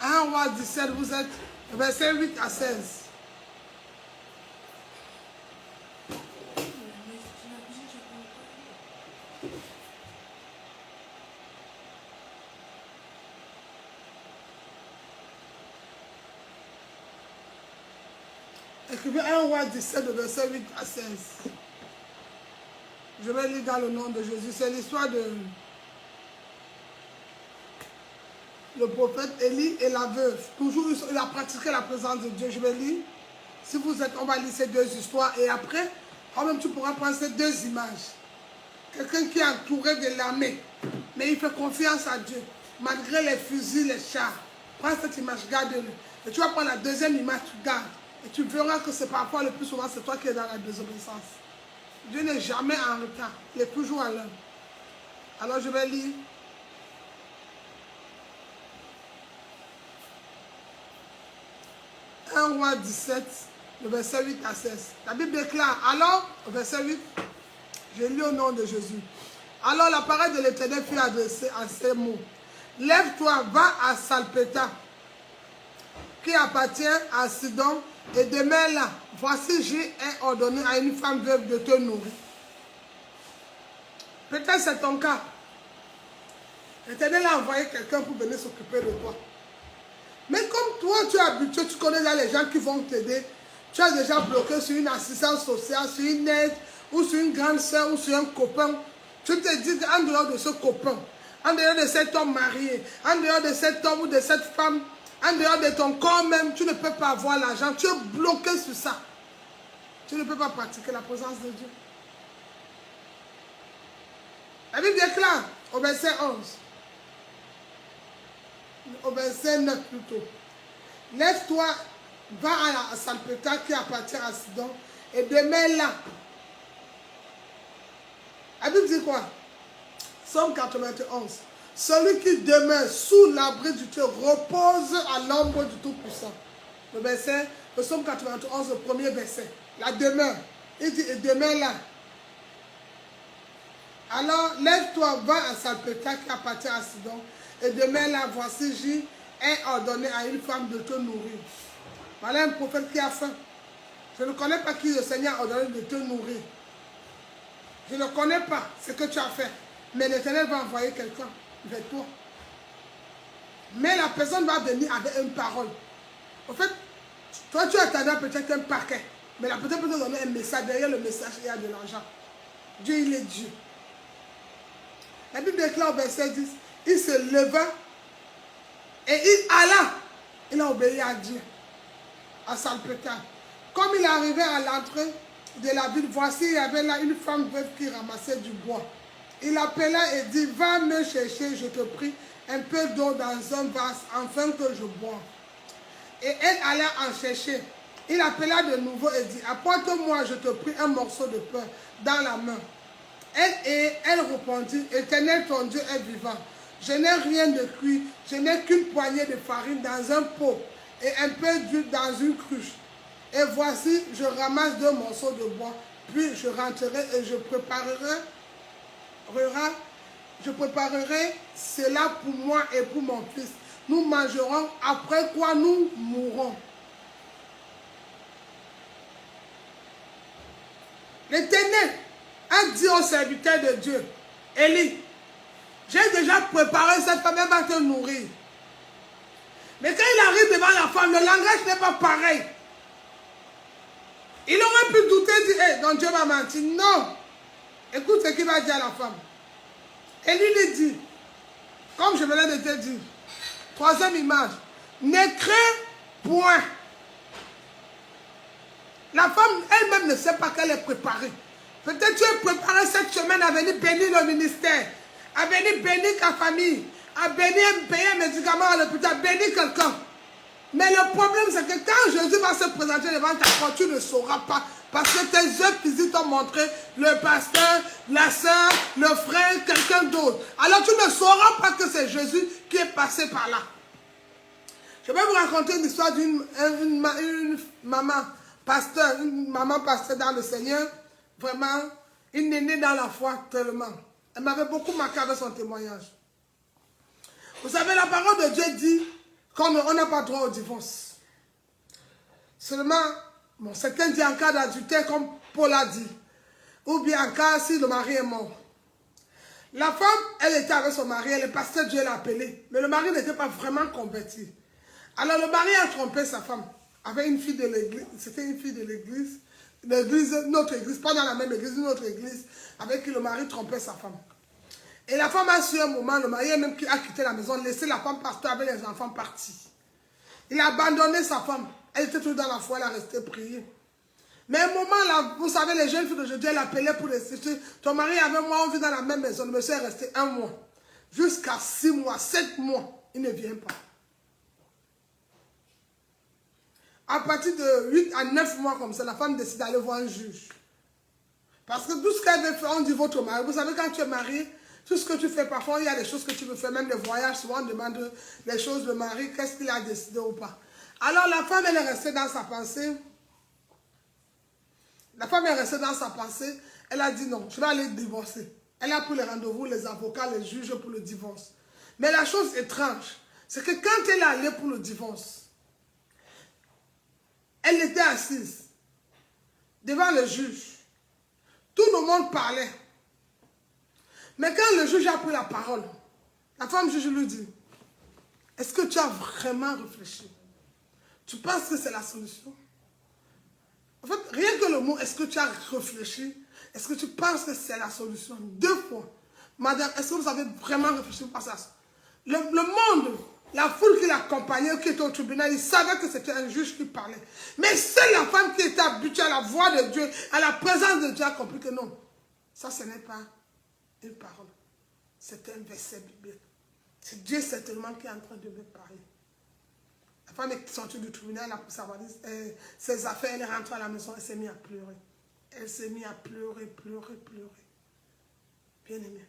Un Roi 17, vous êtes verset 8 à 16. Écrivez 1 Roi 17, verset 8 à 16. Je vais lire dans le nom de Jésus. C'est l'histoire de le prophète Élie et la veuve. Toujours, il a pratiqué la présence de Dieu. Je vais lire. Si vous êtes, on va lire ces deux histoires. Et après, quand même, tu pourras prendre ces deux images. Quelqu'un qui est entouré de l'armée, mais il fait confiance à Dieu. Malgré les fusils, les chars. Prends cette image, garde-le. Et tu vas prendre la deuxième image, tu gardes. Et tu verras que c'est parfois, le plus souvent, c'est toi qui es dans la désobéissance. Dieu n'est jamais en retard. Il est toujours à l'heure. Alors, je vais lire. 1 Roi 17, le verset 8 à 16. La Bible déclare, alors, au verset 8, je lis au nom de Jésus. Alors la parole de l'Éternel fut adressée à ces mots. Lève-toi, va à Sarepta, qui appartient à Sidon, et demeure là. Voici, j'ai ordonné à une femme veuve de te nourrir. Peut-être c'est ton cas. L'Éternel a envoyé quelqu'un pour venir s'occuper de toi. Mais comme toi, tu es habitué, tu connais là les gens qui vont t'aider, tu as déjà bloqué sur une assistance sociale, sur une aide, ou sur une grande soeur, ou sur un copain. Tu te dis qu'en dehors de ce copain, en dehors de cet homme marié, en dehors de cet homme ou de cette femme, en dehors de ton corps même, tu ne peux pas avoir l'argent. Tu es bloqué sur ça. Tu ne peux pas pratiquer la présence de Dieu. La Bible déclare au verset 11. Au verset 9 plutôt. Lève-toi, va à Sarepta qui appartient à Sidon et demeure là. La Bible dit quoi? Psaume 91. Celui qui demeure sous l'abri du Dieu repose à l'ombre du Tout-Puissant. Le Psaume 91, le premier verset. La demeure. Il dit, et demeure là. Alors, lève-toi, va à Salpéta qui appartient à Sidon, et demeure là, voici, j'ai ordonné à une femme de te nourrir. Voilà un prophète qui a faim. Je ne connais pas qui le Seigneur a ordonné de te nourrir. Je ne connais pas ce que tu as fait. Mais l'Éternel va envoyer quelqu'un vers toi. Mais la personne va venir avec une parole. En fait, toi tu attendais peut-être un paquet. Mais la personne peut te donner un message. Derrière le message, il y a de l'argent. Dieu, il est Dieu. La Bible déclare au verset 10, il se leva et il alla. Il a obéi à Dieu. À Salpéta. Comme il arrivait à l'entrée de la ville, voici, il y avait là une femme veuve qui ramassait du bois. Il appela et dit, va me chercher, je te prie, un peu d'eau dans un vase, afin que je boive. Et elle alla en chercher. Il appela de nouveau et dit, apporte-moi, je te prie, un morceau de pain dans la main. Elle répondit, Éternel, ton Dieu est vivant. Je n'ai rien de cuit, je n'ai qu'une poignée de farine dans un pot et un peu d'huile dans une cruche. Et voici, je ramasse 2 morceaux de bois, puis je rentrerai et je préparerai cela pour moi et pour mon fils. Nous mangerons, après quoi nous mourrons. L'Éternel a dit au serviteur de Dieu, Élie, j'ai déjà préparé cette femme, elle va te nourrir. Mais quand il arrive devant la femme, le langage n'est pas pareil. Il aurait pu douter, dire, hey, donc Dieu m'a menti. Non. Écoute ce qu'il va dire à la femme. Élie lui dit, comme je venais de te dire, 3e image, ne crains point. La femme elle-même ne sait pas qu'elle est préparée. Peut-être tu es préparée cette semaine à venir bénir le ministère, à venir bénir ta famille, à venir payer un médicament à l'hôpital, bénir quelqu'un. Mais le problème, c'est que quand Jésus va se présenter devant ta porte, tu ne sauras pas. Parce que tes yeux physiques t'ont montré le pasteur, la sœur, le frère, quelqu'un d'autre. Alors tu ne sauras pas que c'est Jésus qui est passé par là. Je vais vous raconter une histoire d'une maman pasteur, dans le Seigneur. Vraiment, une aînée dans la foi tellement. Elle m'avait beaucoup marqué avec son témoignage. Vous savez, la parole de Dieu dit qu'on n'a pas droit au divorce. Seulement, bon, certains disent en cas d'adultère, comme Paul a dit. Ou bien en cas si le mari est mort. La femme, elle était avec son mari, le pasteur Dieu l'a appelé. Mais le mari n'était pas vraiment converti. Alors le mari a trompé sa femme avec une fille de l'église. C'était une fille de l'église. Notre église, pas dans la même église, une autre église, avec qui le mari trompait sa femme. Et la femme a su un moment, le mari même qui a quitté la maison, laissé la femme pasteur avec les enfants partis. Il a abandonné sa femme. Elle était toujours dans la foi, elle a resté prier. Mais un moment là, vous savez, les jeunes filles d'aujourd'hui, elle appelait pour les sisters. Ton mari avait moi, on vit dans la même maison. Le monsieur est resté 1 mois. Jusqu'à 6 mois, 7 mois, il ne vient pas. À partir de 8 à 9 mois comme ça, la femme décide d'aller voir un juge. Parce que tout ce qu'elle veut faire, on dit votre mari. Vous savez, quand tu es marié, tout ce que tu fais, parfois, il y a des choses que tu veux faire, même les voyages, souvent on demande les choses de mari, qu'est-ce qu'il a décidé ou pas. Alors la femme, elle est restée dans sa pensée. La femme est restée dans sa pensée. Elle a dit non, je vais aller divorcer. Elle a pris les rendez-vous, les avocats, les juges pour le divorce. Mais la chose étrange, c'est que quand elle est allée pour le divorce, elle était assise devant le juge. Tout le monde parlait. Mais quand le juge a pris la parole, la femme juge lui dit, est-ce que tu as vraiment réfléchi? Tu penses que c'est la solution? En fait, rien que le mot, est-ce que tu as réfléchi? Est-ce que tu penses que c'est la solution? 2 fois. Madame, est-ce que vous avez vraiment réfléchi par ça? Le monde, la foule qui l'accompagnait, qui était au tribunal, il savait que c'était un juge qui parlait. Mais seule la femme qui était habituée à la voix de Dieu, à la présence de Dieu, a compris que non. Ça, ce n'est pas une parole. C'est un verset biblique. C'est Dieu certainement qui est en train de me parler. La femme est sortie du tribunal, elle a pris sa valise, ses affaires, elle est rentrée à la maison, elle s'est mise à pleurer. Elle s'est mise à pleurer. Bien aimé.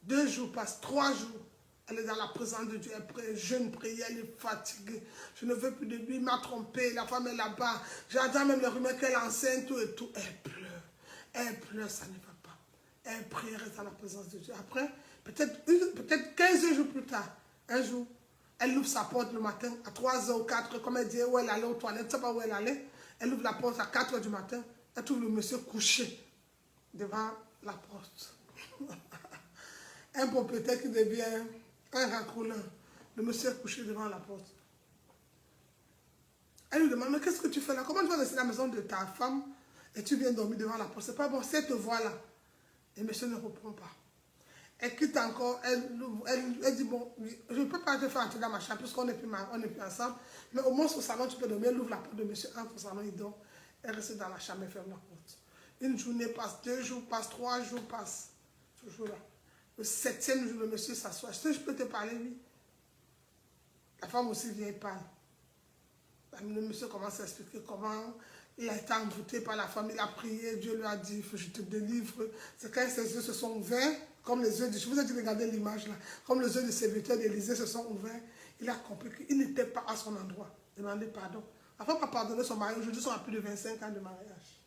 2 jours passent, 3 jours. Elle est dans la présence de Dieu, elle jeûne, prie, elle est fatiguée. Je ne veux plus de lui, il m'a trompé, la femme est là-bas. J'entends même les rumeurs qu'elle est enceinte, tout et tout. Elle pleure, ça ne va pas. Elle prie, elle reste dans la présence de Dieu. Après, peut-être 15 jours plus tard, un jour, elle ouvre sa porte le matin à 3h ou 4h, comme elle dit où elle allait aux toilettes, je ne sais pas où elle allait. Elle ouvre la porte à 4h du matin, elle trouve le monsieur couché devant la porte. Un propriétaire qui devient un racoleur. Le monsieur est couché devant la porte. Elle lui demande, mais qu'est-ce que tu fais là? Comment tu vas laisser la maison de ta femme et tu viens dormir devant la porte? C'est pas bon, si elle te voit là. Et monsieur ne reprend pas. Elle quitte encore, elle dit, bon, je ne peux pas te faire entrer dans ma chambre puisqu'on n'est plus ensemble, mais au moins au salon, tu peux dormir. Elle ouvre la porte de monsieur, entre au salon, il dort. Elle reste dans la chambre et ferme la porte. Une journée passe, 2 jours passent, 3 jours passent. Toujours là. Le 7e jour, le monsieur s'assoit. Je peux te parler, oui. La femme aussi vient et parle. Le monsieur commence à expliquer comment il a été envoûté par la femme. Il a prié, Dieu lui a dit, il faut que je te délivre. C'est quand ses yeux se sont ouverts, comme les yeux de... Je vous ai dit, regardez l'image là. Comme les yeux du serviteur d'Élysée se sont ouverts. Il a compris qu'il n'était pas à son endroit. Demandez pardon. La femme a pardonné son mari. Aujourd'hui, ils sont à plus de 25 ans de mariage.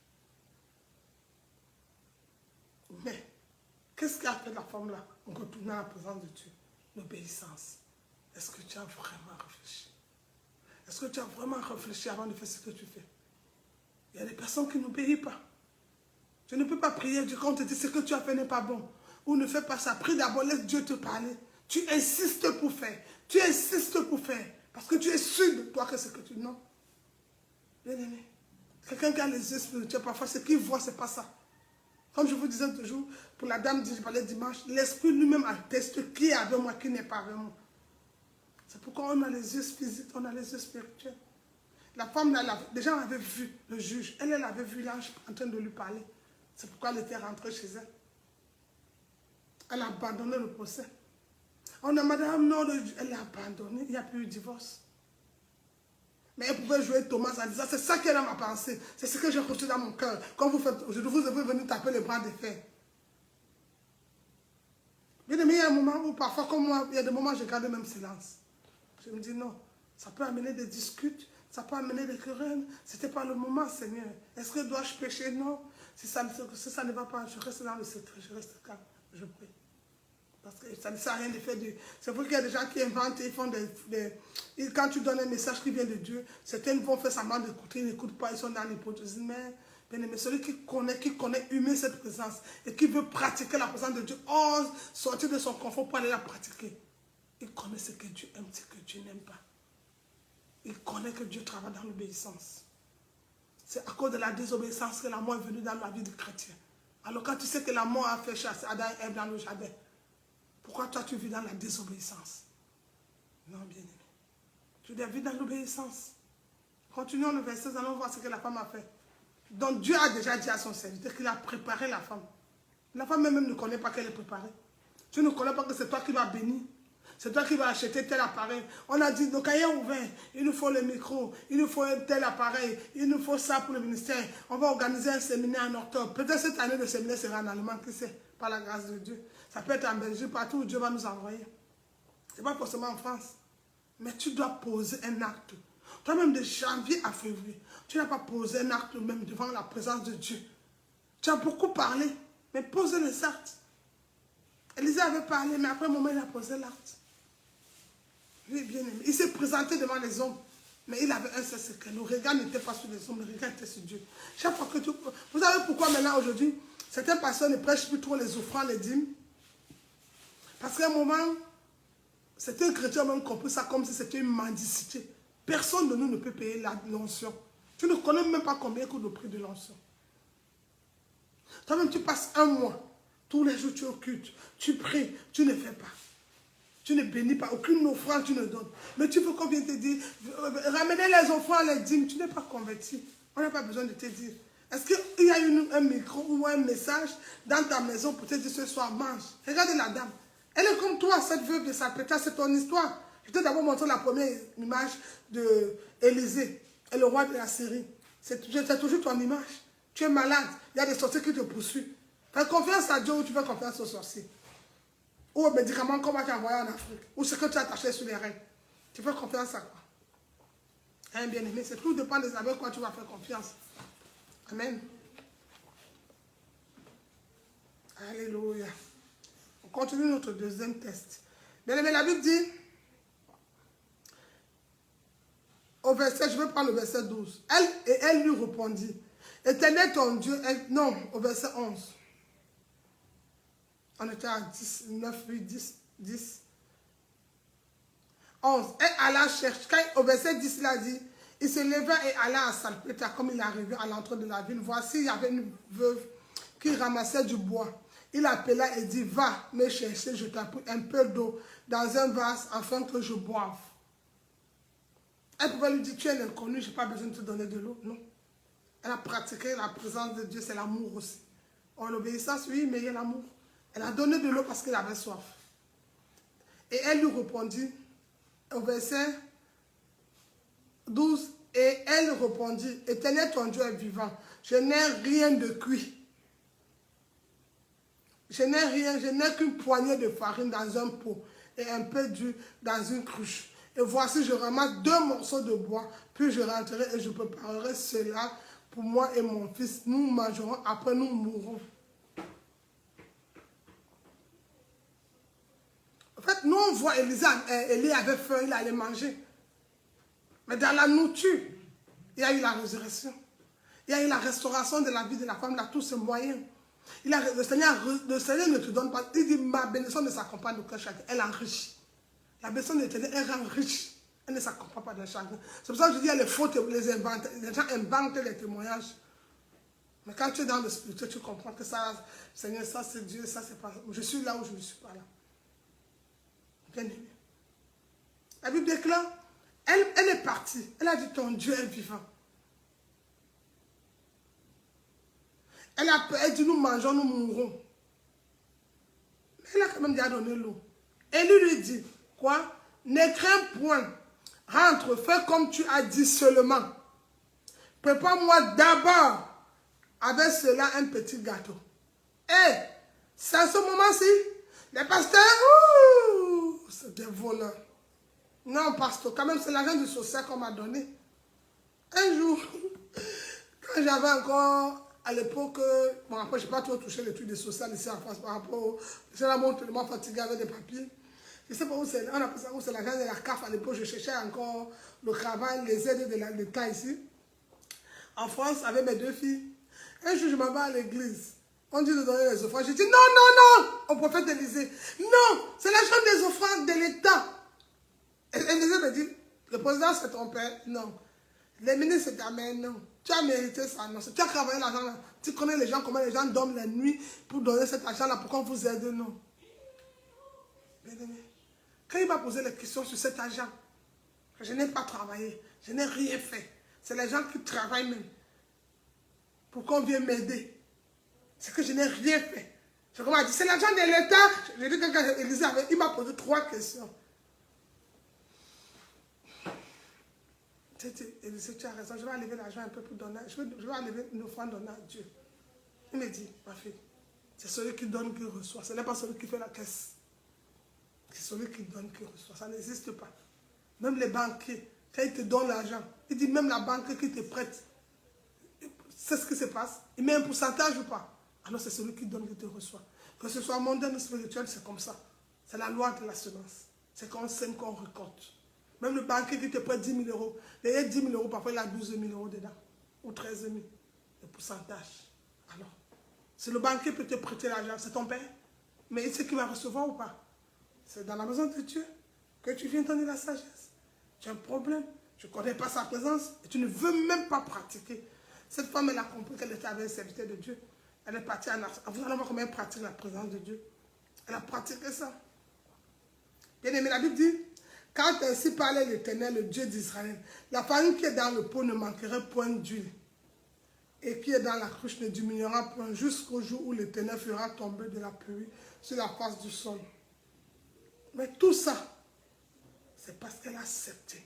Mais, qu'est-ce qui a fait la femme là en retournant à la présence de Dieu? L'obéissance. Est-ce que tu as vraiment réfléchi? Est-ce que tu as vraiment réfléchi avant de faire ce que tu fais? Il y a des personnes qui n'obéissent pas. Tu ne peux pas prier Dieu quand on te dit ce que tu as fait n'est pas bon. Ou ne fais pas ça. Prie d'abord, laisse Dieu te parler. Tu insistes pour faire. Tu insistes pour faire. Parce que tu es sûr de toi que c'est que tu... Non. Bien aimé. Quelqu'un qui a les yeux spirituels, parfois ce qu'il voit, ce n'est pas ça. Comme je vous disais toujours, pour la dame, je parlais dimanche, l'esprit lui-même atteste qui est avec moi, qui n'est pas avec moi. C'est pourquoi on a les yeux physiques, on a les yeux spirituels. La femme, déjà, elle avait vu le juge. Elle avait vu l'ange en train de lui parler. C'est pourquoi elle était rentrée chez elle. Elle a abandonné le procès. On a madame, non, elle a abandonné. Il n'y a plus eu de divorce. Mais elle pouvait jouer Thomas en disant, c'est ça qu'elle a ma pensée. C'est ce que j'ai reçu dans mon cœur. Quand vous faites, je vous devez venir taper les bras de fer. Bien aimé, il y a un moment où parfois, comme moi, il y a des moments où je garde même silence. Je me dis non, ça peut amener des disputes, ça peut amener des querelles. Ce n'était pas le moment, Seigneur. Est-ce que dois-je pécher? Non. Si ça ne va pas, je reste dans le secret, je reste calme, je prie. Parce que ça ne sert à rien de faire du... C'est vrai qu'il y a des gens qui inventent, ils font quand tu donnes un message qui vient de Dieu, certains vont faire semblant d'écouter, ils n'écoutent pas, ils sont dans l'hypothèse. Mais celui qui connaît humain cette présence et qui veut pratiquer la présence de Dieu, ose sortir de son confort pour aller la pratiquer. Il connaît ce que Dieu aime, ce que Dieu n'aime pas. Il connaît que Dieu travaille dans l'obéissance. C'est à cause de la désobéissance que la mort est venue dans la vie du chrétien. Alors quand tu sais que la mort a fait chasser Adam et Ève dans le jardin, pourquoi toi tu vis dans la désobéissance? Non, bien aimé. Tu dois vivre dans l'obéissance. Continuons le verset, nous allons voir ce que la femme a fait. Donc Dieu a déjà dit à son serviteur qu'il a préparé la femme. La femme même ne connaît pas qu'elle est préparée. Tu ne connais pas que c'est toi qui vas bénir. C'est toi qui vas acheter tel appareil. On a dit, le cahier est ouvert, il nous faut le micro, il nous faut tel appareil, il nous faut ça pour le ministère. On va organiser un séminaire en octobre. Peut-être cette année, le séminaire sera en Allemagne, qui sait, par la grâce de Dieu. Ça peut être en Belgique, partout où Dieu va nous envoyer. Ce n'est pas forcément en France. Mais tu dois poser un acte. Toi-même, de janvier à février, tu n'as pas posé un acte même devant la présence de Dieu. Tu as beaucoup parlé, mais pose les actes. Élisée avait parlé, mais après un moment, il a posé l'acte. Oui, bien aimé. Il s'est présenté devant les hommes, mais il avait un seul secret. Le regard n'était pas sur les hommes, le regard était sur Dieu. Chaque fois que tu... Vous savez pourquoi maintenant, aujourd'hui, certaines personnes ne prêchent plus trop les offrandes, les dîmes? Parce qu'à un moment, certains chrétiens ont même compris ça comme si c'était une mendicité. Personne de nous ne peut payer l'onction. Tu ne connais même pas combien coûte le prix de l'onction. Toi-même, tu passes un mois. Tous les jours, tu occultes. Tu pries. Tu ne fais pas. Tu ne bénis pas. Aucune offrande, tu ne donnes. Mais tu veux qu'on vienne te dire, ramenez les offrandes, les dîmes. Tu n'es pas converti. On n'a pas besoin de te dire. Est-ce qu'il y a un micro ou un message dans ta maison pour te dire ce soir, mange? Regardez la dame. Elle est comme toi, cette veuve de Sarepta, c'est ton histoire. Je t'ai d'abord montré la première image d'Élysée et le roi de la Syrie. C'est toujours ton image. Tu es malade, il y a des sorciers qui te poursuivent. Fais confiance à Dieu ou tu fais confiance aux sorciers. ou aux médicaments qu'on va t'envoyer en Afrique, ou ce que tu as attaché sur les reins. Tu fais confiance à quoi? Hein, bien aimé, c'est tout dépend des avec quoi tu vas faire confiance. Amen. Alléluia. On continue notre deuxième test. Bien aimé, la Bible dit, au verset, je vais prendre le verset 12. Elle lui répondit, Éternel ton Dieu, non, au verset 11. On était à 10, 9, 8, 10. 11. Et alla chercher, au verset 10, il a dit, il se leva et alla à Salpéta, comme il est arrivé à l'entrée de la ville. Voici, il y avait une veuve qui ramassait du bois. Il appela et dit, va me chercher, je t'appuie un peu d'eau dans un vase afin que je boive. Elle pouvait lui dire, tu es un inconnu, je n'ai pas besoin de te donner de l'eau. Non. Elle a pratiqué la présence de Dieu, c'est l'amour aussi. En l'obéissance, oui, mais il y a l'amour. Elle a donné de l'eau parce qu'elle avait soif. Et elle lui répondit, au verset 12, et elle répondit, Éternel ton Dieu est vivant, je n'ai rien de cuit. Je n'ai qu'une poignée de farine dans un pot et un peu d'huile dans une cruche. Et voici, je ramasse 2 morceaux de bois, puis je rentrerai et je préparerai cela pour moi et mon fils. Nous mangerons, après nous mourrons. En fait, nous on voit Élie avait faim, il allait manger. Mais dans la nourriture, il y a eu la résurrection. Il y a eu la restauration de la vie de la femme, là, tous ces moyens. Le Seigneur ne te donne pas. Il dit, ma bénédiction ne s'accompagne d'aucun chagrin. Elle enrichit. La bénédiction de l'Éternel, elle rend riche. Elle ne s'accompagne pas d'un chagrin. C'est pour ça que je dis, il y a les fautes, les gens inventent les témoignages. Mais quand tu es dans le spirituel, tu comprends que ça, Seigneur, ça c'est Dieu, ça c'est pas. Je suis là où je ne suis pas là. Bien aimé. La Bible déclare, elle est partie. Elle a dit, ton Dieu est vivant. Elle dit, nous mangeons, nous mourrons. Mais elle a quand même déjà donné l'eau. Et lui dit, quoi? Ne crains point. Rentre, fais comme tu as dit seulement. Prépare-moi d'abord avec cela un petit gâteau. Et c'est à ce moment-ci, les pasteurs, c'est des voleurs. Non, pasteur, quand même, c'est l'argent du social qu'on m'a donné. Un jour, quand j'avais encore, à l'époque, bon, après, je n'ai pas trop touché les trucs de social ici en France par rapport au. J'ai la montre tellement fatiguée avec des papiers. Je ne sais pas où c'est, on appelle ça où c'est l'argent de la CAF à l'époque. Je cherchais encore le travail, les aides de l'État ici. En France, avec mes 2 filles. Un jour, je m'en vais à l'église. On dit de donner les offrandes. Je dis non, non, non, au prophète Élisée. Non, c'est l'argent des offrandes de l'État. Élisée me dit, le président c'est ton père. Non. Les ministres c'est ta mère. Non. Tu as mérité ça. Non. Tu as travaillé l'argent là. Tu connais les gens, comment les gens dorment la nuit pour donner cet argent là pour qu'on vous aide. Non. Bien aimé. Quand il m'a posé les questions sur cet argent, je n'ai pas travaillé. Je n'ai rien fait. C'est les gens qui travaillent même. Pour qu'on vienne m'aider. C'est que je n'ai rien fait. Je commence à dire, c'est l'argent de l'État. J'ai dit que quand Élisée avait, il m'a posé 3 questions. Élisée, tu as raison, je vais enlever l'argent un peu pour donner. Je vais enlever une offrande donner à Dieu. Il me dit, ma fille, c'est celui qui donne qui reçoit. Ce n'est pas celui qui fait la caisse. C'est celui qui donne qui reçoit. Ça n'existe pas. Même les banquiers, quand ils te donnent l'argent, il dit même la banque qui te prête. C'est ce qui se passe. Il met un pourcentage ou pas. Alors c'est celui qui donne qui te reçoit. Que ce soit mondain ou spirituel, c'est comme ça. C'est la loi de la semence. C'est qu'on sème qu'on récolte. Même le banquier qui te prête 10 000 euros, derrière 10 000 euros, parfois il a 12 000 euros dedans. Ou 13 000. Le pourcentage. Alors, si le banquier peut te prêter l'argent, c'est ton père. Mais il sait qu'il va recevoir ou pas. C'est dans la maison de Dieu que tu viens donner la sagesse. Tu as un problème. Tu ne connais pas sa présence et tu ne veux même pas pratiquer. Cette femme, elle a compris qu'elle était avec un serviteur de Dieu. Elle est partie en Afrique. Vous allez voir comment elle pratique la présence de Dieu. Elle a pratiqué ça. Bien aimé, la Bible dit, quand ainsi parlait l'Éternel, le Dieu d'Israël, la farine qui est dans le pot ne manquerait point d'huile. Et qui est dans la cruche ne diminuera point jusqu'au jour où l'Éternel fera tomber de la pluie sur la face du sol. Mais tout ça, c'est parce qu'elle a accepté.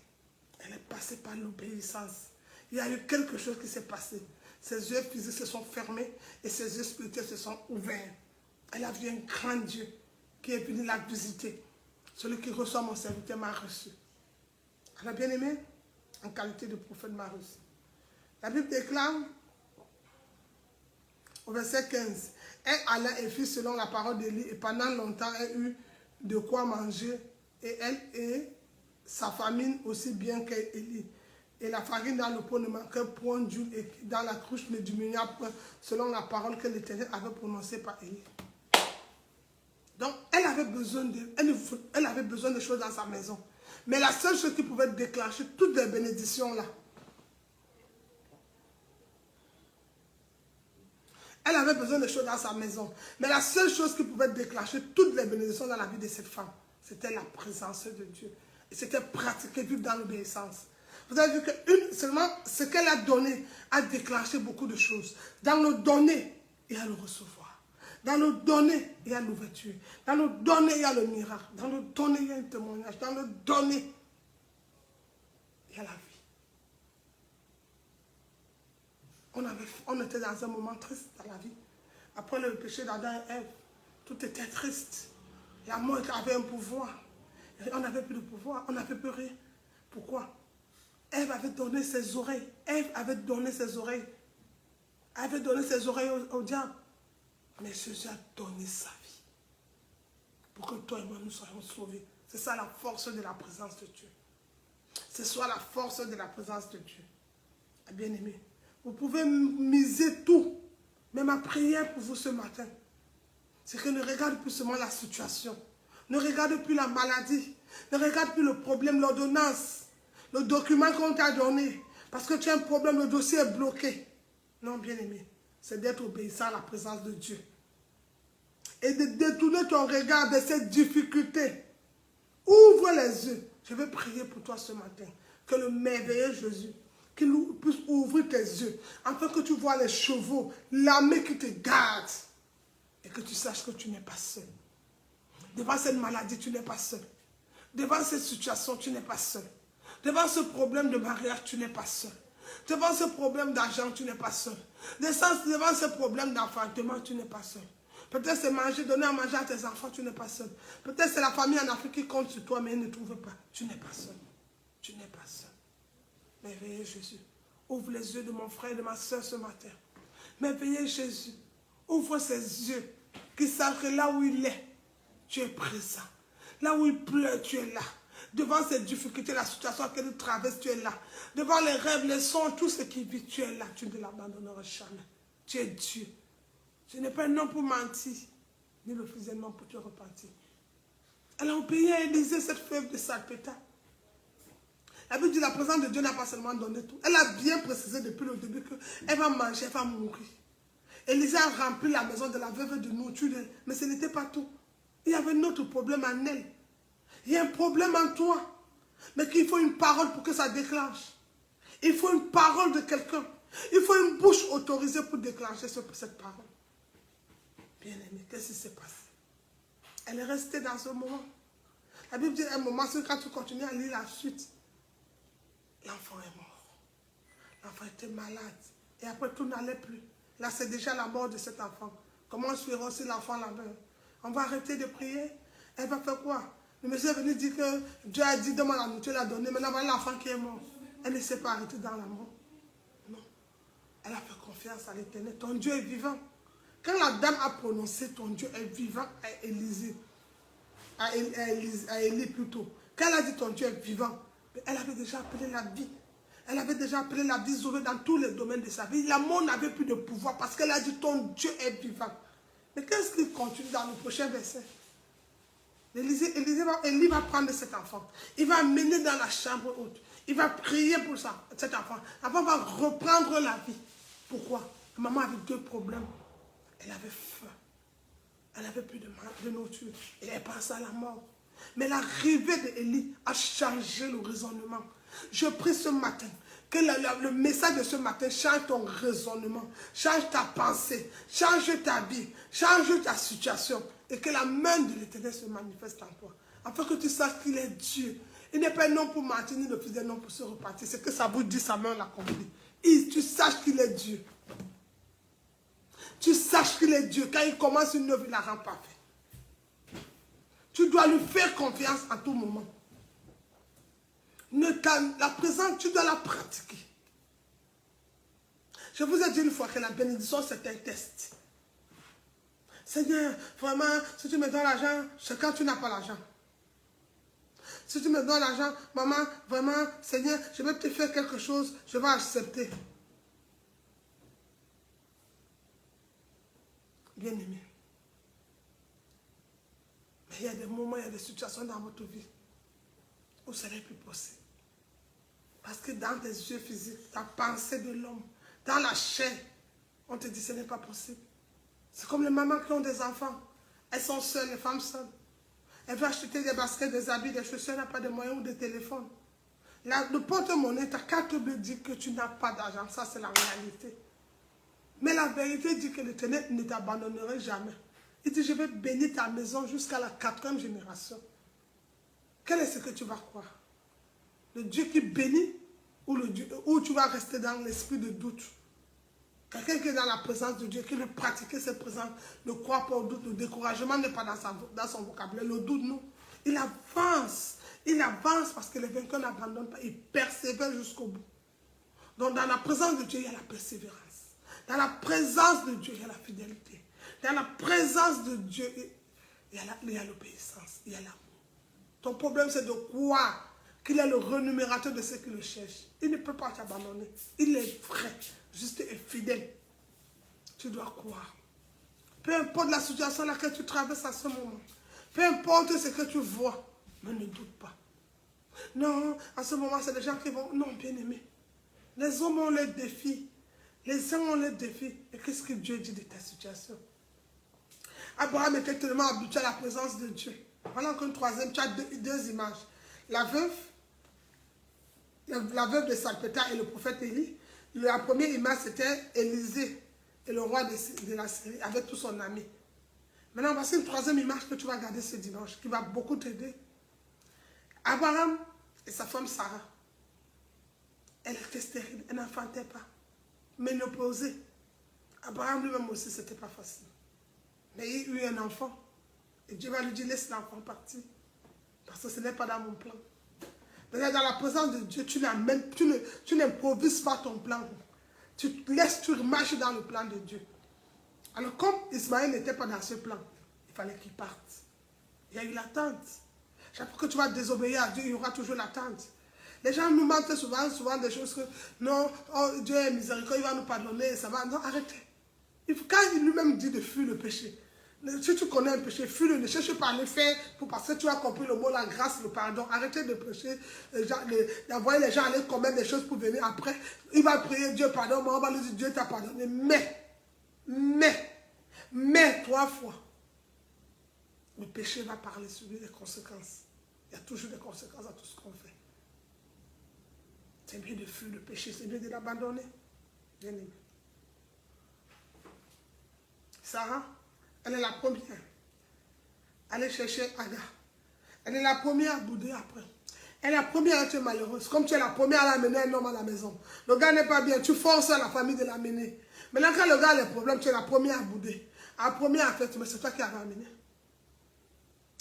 Elle est passée par l'obéissance. Il y a eu quelque chose qui s'est passé. Ses yeux physiques se sont fermés et ses yeux spirituels se sont ouverts. Elle a vu un grand Dieu qui est venu la visiter. Celui qui reçoit mon serviteur m'a reçu. Elle a bien aimé, en qualité de prophète m'a reçu. La Bible déclare, au verset 15, elle alla et fit selon la parole d'Élie, et pendant longtemps, elle eut de quoi manger, et elle et sa famille aussi bien qu'Élie. Et la farine dans le pot ne manquait point d'huile, et dans la cruche ne diminua point, selon la parole que l'Éternel avait prononcée par Élie. Donc, elle avait besoin de choses dans sa maison. Mais la seule chose qui pouvait déclencher toutes les bénédictions là, elle avait besoin de choses dans sa maison. Mais la seule chose qui pouvait déclencher toutes les bénédictions dans la vie de cette femme, c'était la présence de Dieu. Et c'était pratiquer, vivre dans l'obéissance. Vous avez vu que seulement ce qu'elle a donné a déclenché beaucoup de choses. Dans le donner, il y a le recevoir. Dans le donner, il y a l'ouverture. Dans le donner, il y a le miracle. Dans le donner, il y a un témoignage. Dans le donner, il y a la vie. On était dans un moment triste dans la vie. Après le péché d'Adam et Ève, tout était triste. La mort avait un pouvoir. Et on n'avait plus de pouvoir, on n'avait plus rien. Pourquoi? Ève avait donné ses oreilles. Ève avait donné ses oreilles. Elle avait donné ses oreilles au diable. Mais Jésus a donné sa vie. Pour que toi et moi nous soyons sauvés. C'est ça la force de la présence de Dieu. C'est ça la force de la présence de Dieu. Bien-aimé, vous pouvez miser tout. Mais ma prière pour vous ce matin, c'est que ne regarde plus seulement la situation. Ne regarde plus la maladie. Ne regarde plus le problème, l'ordonnance. Le document qu'on t'a donné. Parce que tu as un problème, le dossier est bloqué. Non, bien-aimé, c'est d'être obéissant à la présence de Dieu. Et de détourner ton regard de cette difficulté. Ouvre les yeux. Je vais prier pour toi ce matin. Que le merveilleux Jésus, qu'il puisse ouvrir tes yeux. Afin que tu vois les chevaux, l'armée qui te garde. Et que tu saches que tu n'es pas seul. Devant cette maladie, tu n'es pas seul. Devant cette situation, tu n'es pas seul. Devant ce problème de mariage, tu n'es pas seul. Devant ce problème d'argent, tu n'es pas seul. Devant ce problème d'enfantement, tu n'es pas seul. Peut-être c'est manger, donner à manger à tes enfants, tu n'es pas seul. Peut-être c'est la famille en Afrique qui compte sur toi, mais ils ne trouvent pas. Tu n'es pas seul. Tu n'es pas seul. Merveilleux Jésus, ouvre les yeux de mon frère et de ma soeur ce matin. Merveilleux Jésus, ouvre ses yeux, qu'il sache que là où il est, tu es présent. Là où il pleure, tu es là. Devant ces difficultés, la situation qu'elle traverse, tu es là. Devant les rêves, les sons, tout ce qui vit, tu es là. Tu ne l'abandonneras jamais. Tu es Dieu. Tu n'es pas un homme pour mentir, ni le fils d'un homme pour te repentir. Elle a obéi à Élisée, cette fève de Sarepta. La Bible dit la présence de Dieu n'a pas seulement donné tout. Elle a bien précisé depuis le début qu'elle va manger, elle va mourir. Élisée a rempli la maison de la veuve de nourriture, mais ce n'était pas tout. Il y avait un autre problème en elle. Il y a un problème en toi. Mais qu'il faut une parole pour que ça déclenche. Il faut une parole de quelqu'un. Il faut une bouche autorisée pour déclencher cette parole. Bien-aimé, qu'est-ce qui s'est passé? Elle est restée dans ce moment. La Bible dit à un moment, quand tu continues à lire la suite, l'enfant est mort. L'enfant était malade. Et après, tout n'allait plus. Là, c'est déjà la mort de cet enfant. Comment suivra aussi l'enfant là-bas? On va arrêter de prier. Elle va faire quoi? Le monsieur est venu dire que Dieu a dit, demande la nourriture, l'a donné. Maintenant, voilà l'enfant qui est mort. Elle ne s'est pas arrêtée dans la mort. Non. Elle a fait confiance à l'Éternel. Ton Dieu est vivant. Quand la dame a prononcé ton Dieu est vivant à Élisée, à Élie plutôt, quand elle a dit ton Dieu est vivant, elle avait déjà appelé la vie. Elle avait déjà appelé la vie sauvée dans tous les domaines de sa vie. La mort n'avait plus de pouvoir parce qu'elle a dit ton Dieu est vivant. Mais qu'est-ce qu'il continue dans le prochain verset? Élie va prendre cet enfant. Il va amener dans la chambre haute. Il va prier pour ça, cet enfant. L'enfant va reprendre la vie. Pourquoi? La maman avait deux problèmes. Elle avait faim. Elle n'avait plus de nourriture. Et elle pensait à la mort. Mais l'arrivée d'Élie a changé le raisonnement. Je prie ce matin que le message de ce matin change ton raisonnement, change ta pensée, change ta vie, change ta situation. Et que la main de l'Éternel se manifeste en toi. Afin que tu saches qu'il est Dieu. Il n'est pas un homme pour mentir, ni le fils d'un homme pour se repartir. C'est que ça vous dit, sa main l'accomplit. Tu saches qu'il est Dieu. Tu saches qu'il est Dieu. Quand il commence une œuvre, il la rend parfaite. Tu dois lui faire confiance à tout moment. La présence, tu dois la pratiquer. Je vous ai dit une fois que la bénédiction, c'est un test. Seigneur, vraiment, si tu me donnes l'argent, c'est quand tu n'as pas l'argent. Si tu me donnes l'argent, maman, vraiment, Seigneur, je vais te faire quelque chose, je vais accepter. Bien-aimé. Mais il y a des moments, il y a des situations dans votre vie où ce n'est plus possible. Parce que dans tes yeux physiques, ta pensée de l'homme, dans la chair, on te dit ce n'est pas possible. C'est comme les mamans qui ont des enfants. Elles sont seules, les femmes seules. Elles veulent acheter des baskets, des habits, des chaussures, elles n'ont pas de moyens ou de téléphone. Le porte-monnaie, ta carte bleue dit que tu n'as pas d'argent. Ça, c'est la réalité. Mais la vérité dit que l'Éternel ne t'abandonnerait jamais. Il dit, je vais bénir ta maison jusqu'à la 4e génération. Quel est ce que tu vas croire? Le Dieu qui bénit ou tu vas rester dans l'esprit de doute? Quelqu'un qui est dans la présence de Dieu, qui veut pratiquer cette présence, ne croit pas au doute. Le découragement n'est pas dans son vocabulaire. Le doute, non. Il avance. Il avance parce que les vainqueurs n'abandonnent pas. Il persévère jusqu'au bout. Donc dans la présence de Dieu, il y a la persévérance. Dans la présence de Dieu, il y a la fidélité. Dans la présence de Dieu, il y a l'obéissance. Il y a l'amour. Ton problème, c'est de croire qu'il est le renumérateur de ceux qui le cherchent. Il ne peut pas t'abandonner. Il est vrai, juste et fidèle. Tu dois croire. Peu importe la situation à laquelle tu traverses à ce moment. Peu importe ce que tu vois. Mais ne doute pas. Non, à ce moment, c'est des gens qui vont... Non, bien-aimé. Les hommes ont leurs défis. Les hommes ont leurs défis. Et qu'est-ce que Dieu dit de ta situation? Abraham était tellement habitué à la présence de Dieu. Voilà encore une troisième. Tu as deux images. La veuve de Sarepta et le prophète Élie. La première image, c'était Élisée et le roi de la Syrie avec tout son ami. Maintenant, voici une troisième image que tu vas garder ce dimanche, qui va beaucoup t'aider. Abraham et sa femme Sarah. Elle était stérile, elle n'enfantait pas. Ménopausée. Abraham lui-même aussi, ce n'était pas facile. Mais il eut un enfant. Et Dieu va lui dire, laisse l'enfant partir. Parce que ce n'est pas dans mon plan. Mais dans la présence de Dieu, tu n'improvises pas ton plan. Tu marches dans le plan de Dieu. Alors comme Ismaël n'était pas dans ce plan, il fallait qu'il parte. Il y a eu l'attente. Chaque fois que tu vas désobéir à Dieu, il y aura toujours l'attente. Les gens nous mentent souvent des choses que non, oh, Dieu est miséricordieux, il va nous pardonner, ça va. Non, arrêtez. Quand il lui-même dit de fuir le péché, si tu connais un péché, fuis-le, ne cherche pas à le faire parce que tu as compris le mot, la grâce, le pardon. Arrêtez de prêcher, d'envoyer les gens aller commettre des choses pour venir après. Il va prier, Dieu pardonne-moi, on va lui dire, Dieu t'a pardonné. Mais 3 fois, le péché va parler sur lui, les conséquences. Il y a toujours des conséquences à tout ce qu'on fait. C'est mieux de fuir le péché, c'est mieux de l'abandonner. Bien aimé. Sarah, elle est la première. Allez chercher Agar. Elle est la première à bouder après. Elle est la première à être malheureuse. Comme tu es la première à amener un homme à la maison. Le gars n'est pas bien. Tu forces la famille de l'amener. Maintenant, quand le gars a les problèmes, tu es la première à bouder. La première à faire, mais c'est toi qui as ramené.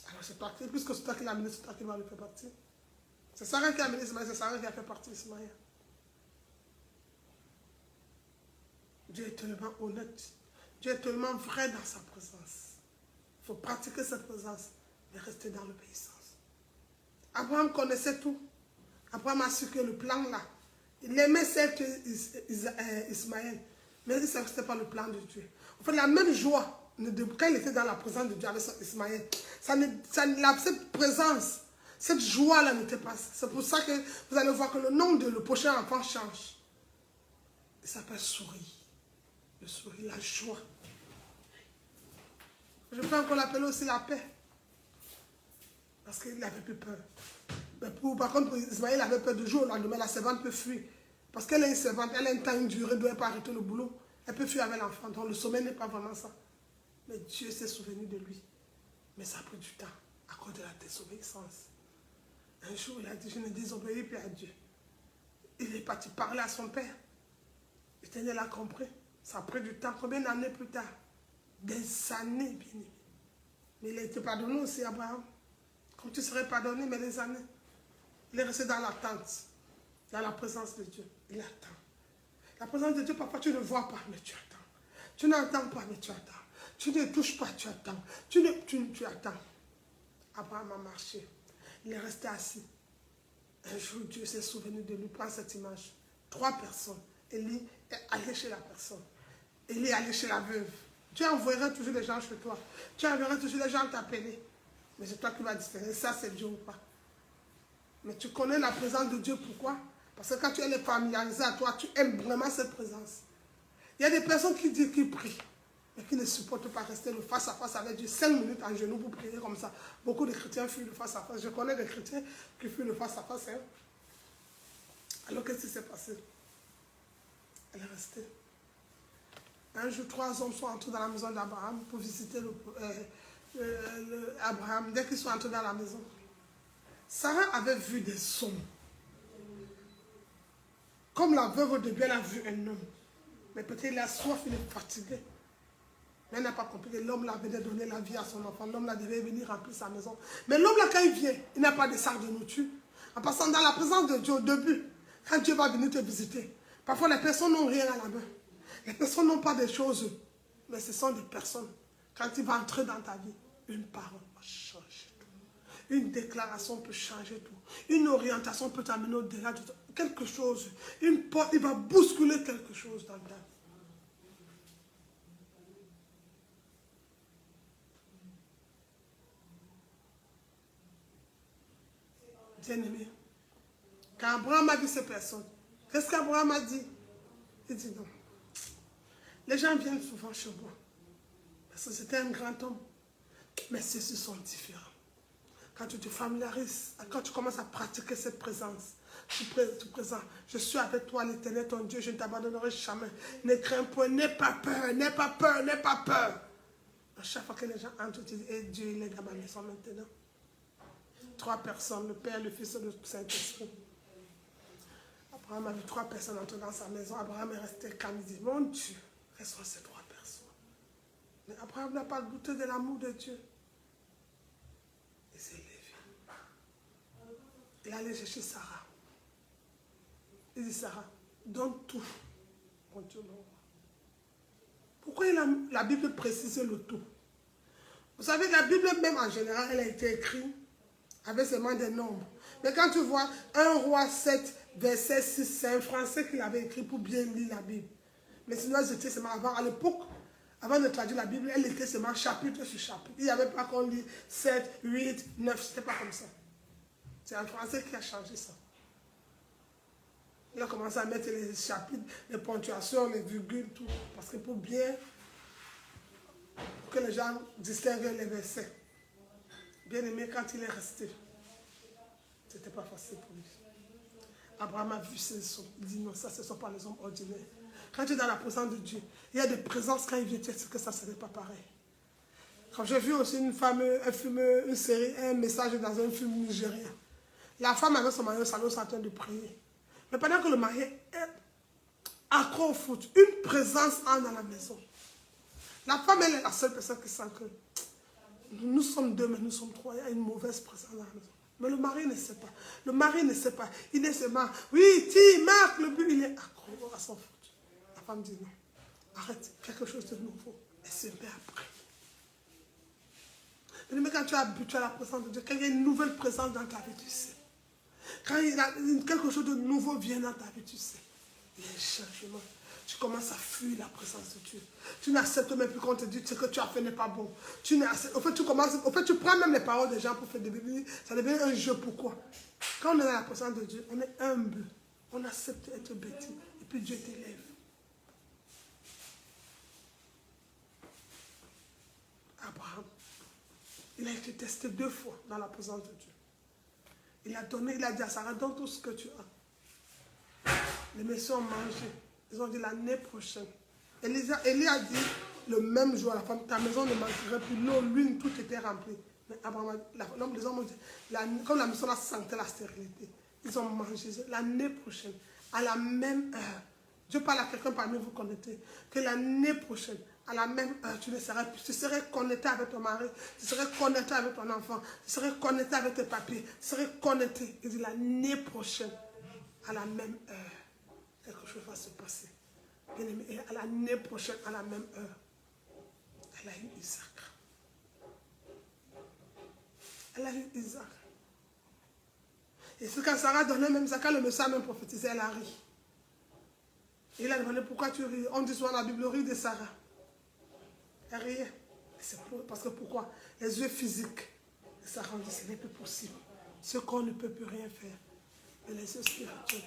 Alors c'est toi, puisque c'est toi qui l'as amené, c'est toi qui vas le faire partir. C'est Sarah qui a amené Ismaël, c'est Sarah qui a fait partir Ismaël. Dieu est tellement honnête. Dieu est tellement vrai dans sa présence. Il faut pratiquer cette présence, mais rester dans l'obéissance. Abraham connaissait tout. Abraham a su que le plan là, il aimait certes Ismaël, mais il ne savait pas le plan de Dieu. En fait, la même joie, quand il était dans la présence de Dieu avec Ismaël, cette présence, cette joie-là n'était pas. C'est pour ça que vous allez voir que le nom de le prochain enfant change. Il s'appelle Souris. Le sourire, la joie. Je peux encore l'appeler aussi la paix. Parce qu'il n'avait plus peur. Mais par contre, pour Ismaël, il avait peur du jour au lendemain. La servante peut fuir. Parce qu'elle est une servante, elle a un temps, une durée, elle ne doit pas arrêter le boulot. Elle peut fuir avec l'enfant. Donc le sommeil n'est pas vraiment ça. Mais Dieu s'est souvenu de lui. Mais ça a pris du temps à cause de la désobéissance. Un jour, il a dit, je ne désobéis plus à Dieu. Il est parti parler à son père. L'Éternel a compris. Ça a pris du temps. Combien d'années plus tard? Des années, bien aimé. Mais il a été pardonné aussi, Abraham. Comme tu serais pardonné, mais les années. Il est resté dans l'attente, dans la présence de Dieu. Il attend. La présence de Dieu, parfois, tu ne vois pas, mais tu attends. Tu n'entends pas, mais tu attends. Tu ne touches pas, tu attends. Tu attends. Abraham a marché. Il est resté assis. Un jour, Dieu s'est souvenu de lui. Prends cette image. 3 personnes. Élie est allé chez la personne. Élie est allé chez la veuve. Tu envoyeras toujours les gens chez toi. Tu enverras toujours les gens t'appeler. Mais c'est toi qui vas distinguer. Ça, c'est Dieu ou pas. Mais tu connais la présence de Dieu. Pourquoi? Parce que quand tu es familiarisé à toi, tu aimes vraiment cette présence. Il y a des personnes qui disent qu'ils prient, mais qui ne supportent pas rester le face à face avec Dieu. 5 minutes en genoux pour prier comme ça. Beaucoup de chrétiens fuient le face à face. Je connais des chrétiens qui fuient le face à face. Hein. Alors qu'est-ce qui s'est passé? Elle est restée. Un jour, 3 hommes sont entrés dans la maison d'Abraham pour visiter Abraham. Dès qu'ils sont entrés dans la maison, Sarah avait vu des hommes. Comme la veuve au début, elle a vu un homme. Mais peut-être il a soif, il est fatigué. Mais elle n'a pas compris que l'homme là venait donner la vie à son enfant. L'homme là devait venir remplir sa maison. Mais l'homme là, quand il vient, il n'a pas de sac de nourriture. En passant dans la présence de Dieu au début, quand Dieu va venir te visiter, parfois les personnes n'ont rien à la main. Les personnes n'ont pas de choses. Mais ce sont des personnes. Quand il va entrer dans ta vie, une parole va changer tout. Une déclaration peut changer tout. Une orientation peut t'amener au-delà de quelque chose. Une porte, il va bousculer quelque chose dans ta vie. Bien-aimé, quand Abraham a vu ces personnes, qu'est-ce qu'Abraham a dit? Il dit non. Les gens viennent souvent chez moi. Parce que c'était un grand homme. Mais ceux-ci sont différents. Quand tu te familiarises, quand tu commences à pratiquer cette présence, tu présentes, je suis avec toi, l'Éternel, ton Dieu, je ne t'abandonnerai jamais. Ne crains point, n'aie pas peur, n'aie pas peur, n'aie pas peur. À chaque fois que les gens entrent, tu dis, Dieu, il est dans ma maison maintenant. 3 personnes, le Père, le Fils et le Saint-Esprit. Abraham a vu 3 personnes entrer dans sa maison. Abraham est resté calme, il dit, mon Dieu, reçois ces 3 personnes. Mais Abraham n'a pas douté de l'amour de Dieu. Il s'est levé. Il est allé chercher Sarah. Il dit, Sarah, donne tout. Mon Dieu, non. Pourquoi la Bible précise le tout? Vous savez, la Bible même en général, elle a été écrite avec seulement des nombres. Mais quand tu vois 1 Roi 7, verset 6, c'est un Français qui l'avait écrit pour bien lire la Bible. Mais sinon, c'était seulement avant, à l'époque, avant de traduire la Bible, elle était seulement chapitre sur chapitre. Il n'y avait pas qu'on lit 7, 8, 9, c'était pas comme ça. C'est un Français qui a changé ça. Il a commencé à mettre les chapitres, les ponctuations, les virgules, tout. Parce que pour que les gens distinguent les versets. Bien aimé, quand il est resté, c'était pas facile pour lui. Abraham a vu ces hommes. Il dit non, ça, ce ne sont pas les hommes ordinaires. Quand tu es dans la présence de Dieu, il y a des présences quand il vient, tu sais que ça ne serait pas pareil. Quand j'ai vu aussi une série, un message dans un film nigérien. La femme avec son mari au salon en train de prier. Mais pendant que le mari est accro au foot, une présence entre dans la maison. La femme, elle est la seule personne qui sent que nous sommes 2, mais nous sommes 3. Il y a une mauvaise présence dans la maison. Mais le mari ne sait pas. Le mari ne sait pas. Il est seulement, oui, marque le but. Il est accro à son foot. La femme dit non. Arrête, quelque chose de nouveau. Elle se met après. Mais quand tu es habitué à la présence de Dieu, quand il y a une nouvelle présence dans ta vie, tu sais. Quand quelque chose de nouveau vient dans ta vie, tu sais. Il y a un changement. Tu commences à fuir la présence de Dieu. Tu n'acceptes même plus qu'on te dise ce que tu as fait n'est pas bon. Au fait, tu prends même les paroles des gens pour faire des bébés. Ça devient un jeu. Pourquoi? Quand on est dans la présence de Dieu, on est humble. On accepte d'être bêtis. Et puis Dieu t'élève. Abraham, il a été testé 2 fois dans la présence de Dieu. Il a dit à Sarah, donne tout ce que tu as. Les messieurs ont mangé. Ils ont dit l'année prochaine. Élie a dit le même jour à la femme, ta maison ne manquerait plus. L'eau, l'huile, tout était rempli. Mais Abraham, les hommes ont dit, comme la maison sentait la stérilité, ils ont mangé l'année prochaine, à la même heure. Dieu parle à quelqu'un parmi vous connectés, que l'année prochaine, à la même heure, tu ne serais plus. Tu serais connecté avec ton mari, tu serais connecté avec ton enfant, tu serais connecté avec tes papiers, tu serais connecté. Il dit l'année prochaine, à la même heure, quelque chose va se passer. Bien aimé, et à l'année prochaine, à la même heure, elle a eu Isaac. Elle a eu Isaac. Et c'est quand Sarah donnait même ça, quand le Messie a même prophétisé, elle a ri. Et il a demandé pourquoi tu ris. On dit souvent dans la Bible, rit de Sarah. Elle riait. Parce que pourquoi? Les yeux physiques. Et Sarah dit, ce n'est plus possible. Ce corps ne peut plus rien faire. Mais les yeux spirituels,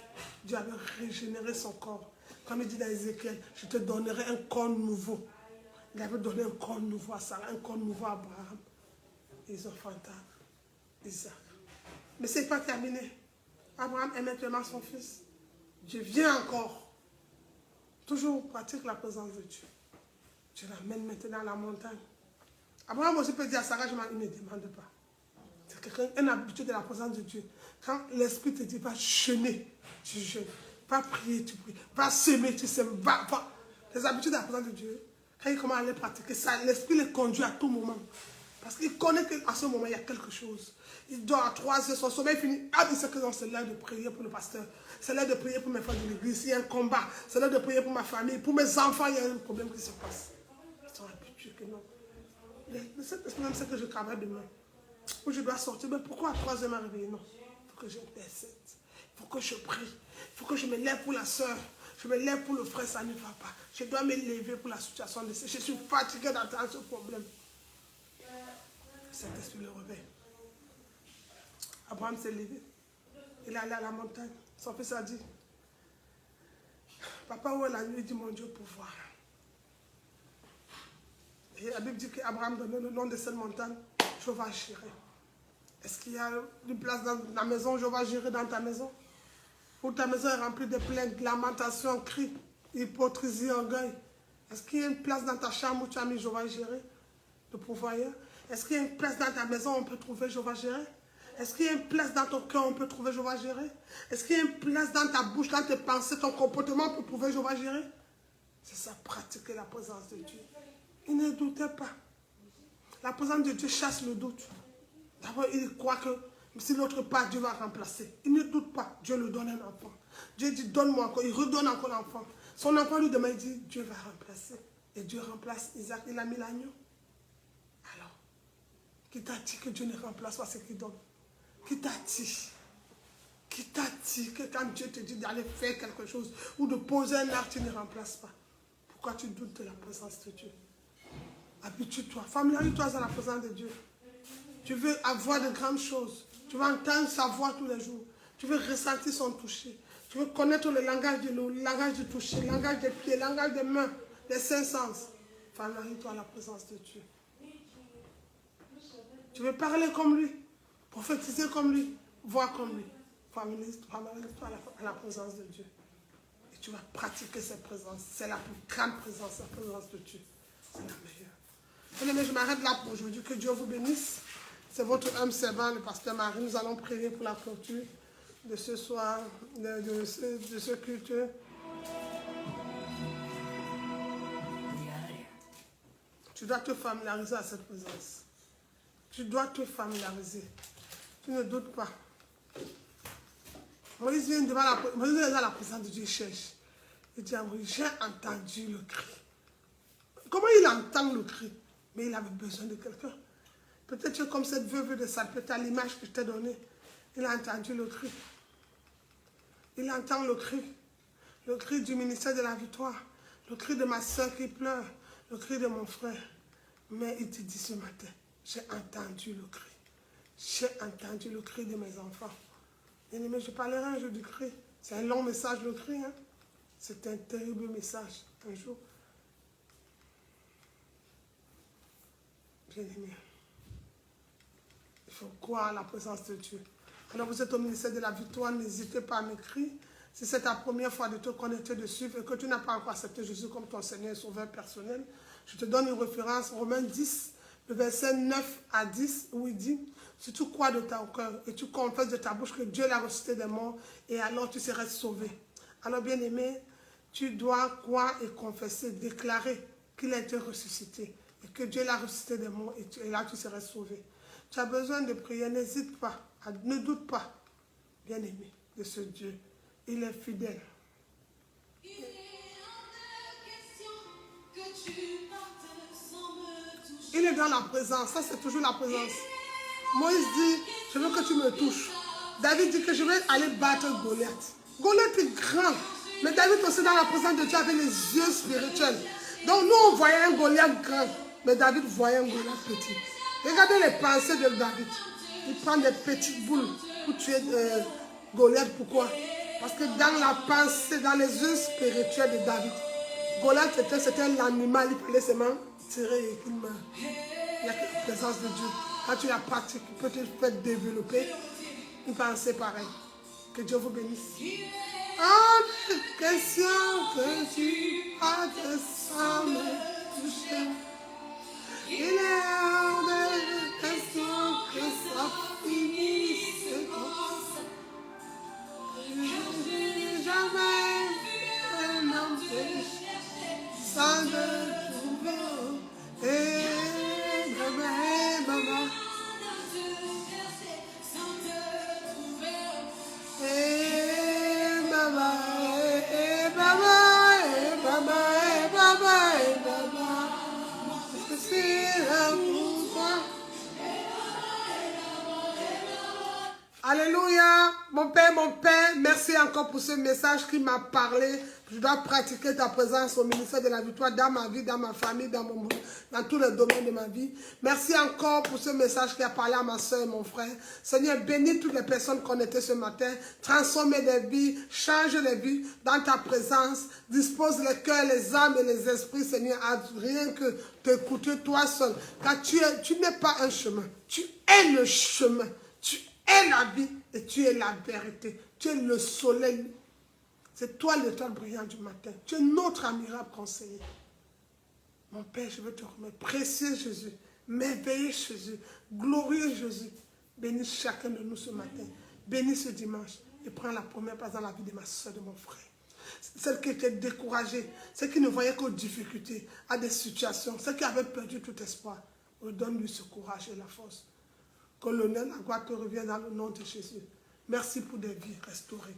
Dieu avait régénéré son corps. Comme il dit dans Ézéchiel, je te donnerai un corps nouveau. Il avait donné un corps nouveau à Sarah, un corps nouveau à Abraham. Et ils ont enfanté Isaac. Mais ce n'est pas terminé. Abraham est maintenant son fils. Dieu vient encore. Toujours pratique la présence de Dieu. Dieu l'amène maintenant à la montagne. Abraham aussi peut dire à Sarah, il ne demande pas. C'est quelqu'un, une habitude de la présence de Dieu. Quand l'Esprit te dit, va jeûner, tu jeûnes. Va prier, tu pries. Va semer, tu sèmes. Va. Les habitudes de la présence de Dieu, quand il commence à les pratiquer, l'Esprit les conduit à tout moment. Parce qu'il connaît qu'à ce moment, il y a quelque chose. Il dort à 3 heures, son sommeil finit. Ah, il sait que c'est l'heure de prier pour le pasteur. C'est l'heure de prier pour mes frères de l'église. Il y a un combat. C'est l'heure de prier pour ma famille. Pour mes enfants, il y a un problème qui se passe. Ils sont habitués que non. C'est même ce que je travaille demain. Où je dois sortir. Mais pourquoi à 3 heures m'arriver? Non. Il faut que j'intercède. Il faut que je prie. Il faut que je me lève pour la soeur. Je me lève pour le frère, ça ne va pas. Je dois me lever pour la situation de je suis fatigué d'entendre ce problème. Saint-Esprit le réveille. Abraham s'est levé. Il est allé à la montagne. Son fils a dit, papa, où est la nuit? Il dit, mon Dieu, pour voir. Et la Bible dit qu'Abraham donnait le nom de cette montagne, Jéhovah Jireh. Est-ce qu'il y a une place dans la maison, Jéhovah Jireh, dans ta maison? Où ta maison est remplie de plaintes, lamentations, cris, hypocrisie, orgueil. Est-ce qu'il y a une place dans ta chambre où tu as mis Jéhovah Jireh, le pourvoyeur? Est-ce qu'il y a une place dans ta maison où on peut trouver Jéhovah Jireh? Est-ce qu'il y a une place dans ton cœur où on peut trouver Jéhovah Jireh? Est-ce qu'il y a une place dans ta bouche, dans tes pensées, ton comportement pour trouver Jéhovah Jireh? C'est ça, pratiquer la présence de Dieu. Il ne doutait pas. La présence de Dieu chasse le doute. D'abord, il croit que si l'autre part, Dieu va remplacer. Il ne doute pas. Dieu lui donne un enfant. Dieu dit, donne-moi encore. Il redonne encore l'enfant. Son enfant lui demande, il dit, Dieu va remplacer. Et Dieu remplace Isaac. Il a mis l'agneau. Alors, qui t'a dit que Dieu ne remplace pas ce qu'il donne? Qui t'a dit? Qui t'a dit que quand Dieu te dit d'aller faire quelque chose ou de poser un acte, tu ne remplaces pas? Pourquoi tu doutes de la présence de Dieu? Habitue-toi, familiarise-toi à la présence de Dieu. Tu veux avoir de grandes choses. Tu veux entendre sa voix tous les jours. Tu veux ressentir son toucher. Tu veux connaître le langage de l'eau, le langage du toucher, le langage des pieds, le langage des mains, les 5 sens. Familiarise-toi à la présence de Dieu. Tu veux parler comme lui, prophétiser comme lui, voir comme lui. Familiarise-toi à la présence de Dieu. Et tu vas pratiquer cette présence. C'est la plus grande présence, la présence de Dieu. C'est la meilleure. Bien-aimés, je m'arrête là pour aujourd'hui. Que Dieu vous bénisse. C'est votre âme servant, le pasteur Marie. Nous allons prier pour la clôture de ce soir, de ce culte. Tu dois te familiariser à cette présence. Tu dois te familiariser. Tu ne doutes pas. Moïse vient devant la présence de Dieu, il cherche. Il dit à Moïse, j'ai entendu le cri. Comment il entend le cri? Mais il avait besoin de quelqu'un. Peut-être comme cette veuve de Sarepta, l'image que je t'ai donnée. Il a entendu le cri. Il entend le cri du ministère de la victoire, le cri de ma soeur qui pleure, le cri de mon frère. Mais il te dit ce matin, j'ai entendu le cri. J'ai entendu le cri de mes enfants. Bien-aimé, je parlerai un jour du cri. C'est un long message, le cri. Hein? C'est un terrible message. Un jour. Bien-aimé, il faut croire à la présence de Dieu. Alors vous êtes au ministère de la victoire, n'hésitez pas à m'écrire. Si c'est ta première fois de te connecter dessus et que tu n'as pas encore accepté Jésus comme ton Seigneur et Sauveur personnel, je te donne une référence, Romains 10, le verset 9 à 10, où il dit, si tu crois de ton cœur et tu confesses de ta bouche que Dieu l'a ressuscité des morts, et alors tu seras sauvé. Alors bien-aimé, tu dois croire et confesser, déclarer qu'il a été ressuscité. Et que Dieu l'a ressuscité des morts et là tu serais sauvé. Tu as besoin de prier, n'hésite pas, ne doute pas, bien-aimé, de ce Dieu. Il est fidèle. Il est hors de question que tu partes sans me toucher. Il est dans la présence, ça c'est toujours la présence. Moïse dit, je veux que tu me touches. David dit que je vais aller battre Goliath. Goliath est grand, mais David aussi dans la présence de Dieu avait les yeux spirituels. Donc nous on voyait un Goliath grand, mais David voyait un Goliath petit. Regardez les pensées de David. Il prend des petites boules pour tuer Goliath. Pourquoi? Parce que dans la pensée, dans les yeux spirituels de David, Goliath c'était un animal, il fallait seulement tirer et qu'il meurt. Il n'y a que la présence de Dieu. Quand tu la pratiques, il peut te faire développer une pensée pareille. Que Dieu vous bénisse. Hors de question que tu partes sans me toucher. Il est hors de question que ça finisse comme ça. Je n'ai jamais un empêche sans te trouver. Et maman. Alléluia, mon Père, merci encore pour ce message qui m'a parlé. Je dois pratiquer ta présence au ministère de la victoire dans ma vie, dans ma famille, dans tous les domaines de ma vie. Merci encore pour ce message qui a parlé à ma soeur et mon frère. Seigneur, bénis toutes les personnes connectées ce matin. Transforme les vies, change les vies dans ta présence. Dispose les cœurs, les âmes et les esprits, Seigneur, à rien que t'écouter toi seul. Car tu n'es pas un chemin, tu es le chemin. Tu es la vie et tu es la vérité. Tu es le soleil. C'est toi l'étoile brillante du matin. Tu es notre admirable conseiller. Mon Père, je veux te remettre. Précieux Jésus, merveilleux Jésus, glorieux Jésus. Bénis chacun de nous ce matin. Bénis ce dimanche. Et prends la première place dans la vie de ma soeur, de mon frère. Celle qui était découragée, celle qui ne voyait qu'aux difficultés, à des situations, celle qui avait perdu tout espoir. Donne-lui ce courage et la force. Que l'honneur, la gloire te revienne dans le nom de Jésus. Merci pour des vies restaurées.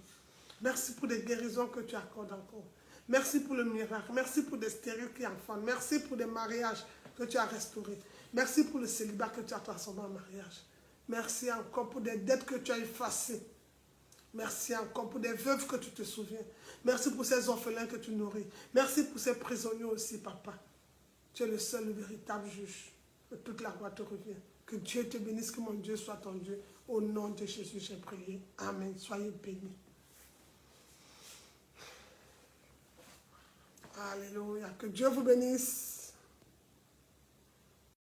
Merci pour des guérisons que tu accordes encore. Merci pour le miracle. Merci pour des stériles qui enfantent. Merci pour des mariages que tu as restaurés. Merci pour le célibat que tu as transformé en mariage. Merci encore pour des dettes que tu as effacées. Merci encore pour des veuves que tu te souviens. Merci pour ces orphelins que tu nourris. Merci pour ces prisonniers aussi, papa. Tu es le seul, le véritable juge. Que toute la gloire te revient. Que Dieu te bénisse, que mon Dieu soit ton Dieu. Au nom de Jésus, j'ai prié. Amen. Soyez bénis. Alléluia. Que Dieu vous bénisse.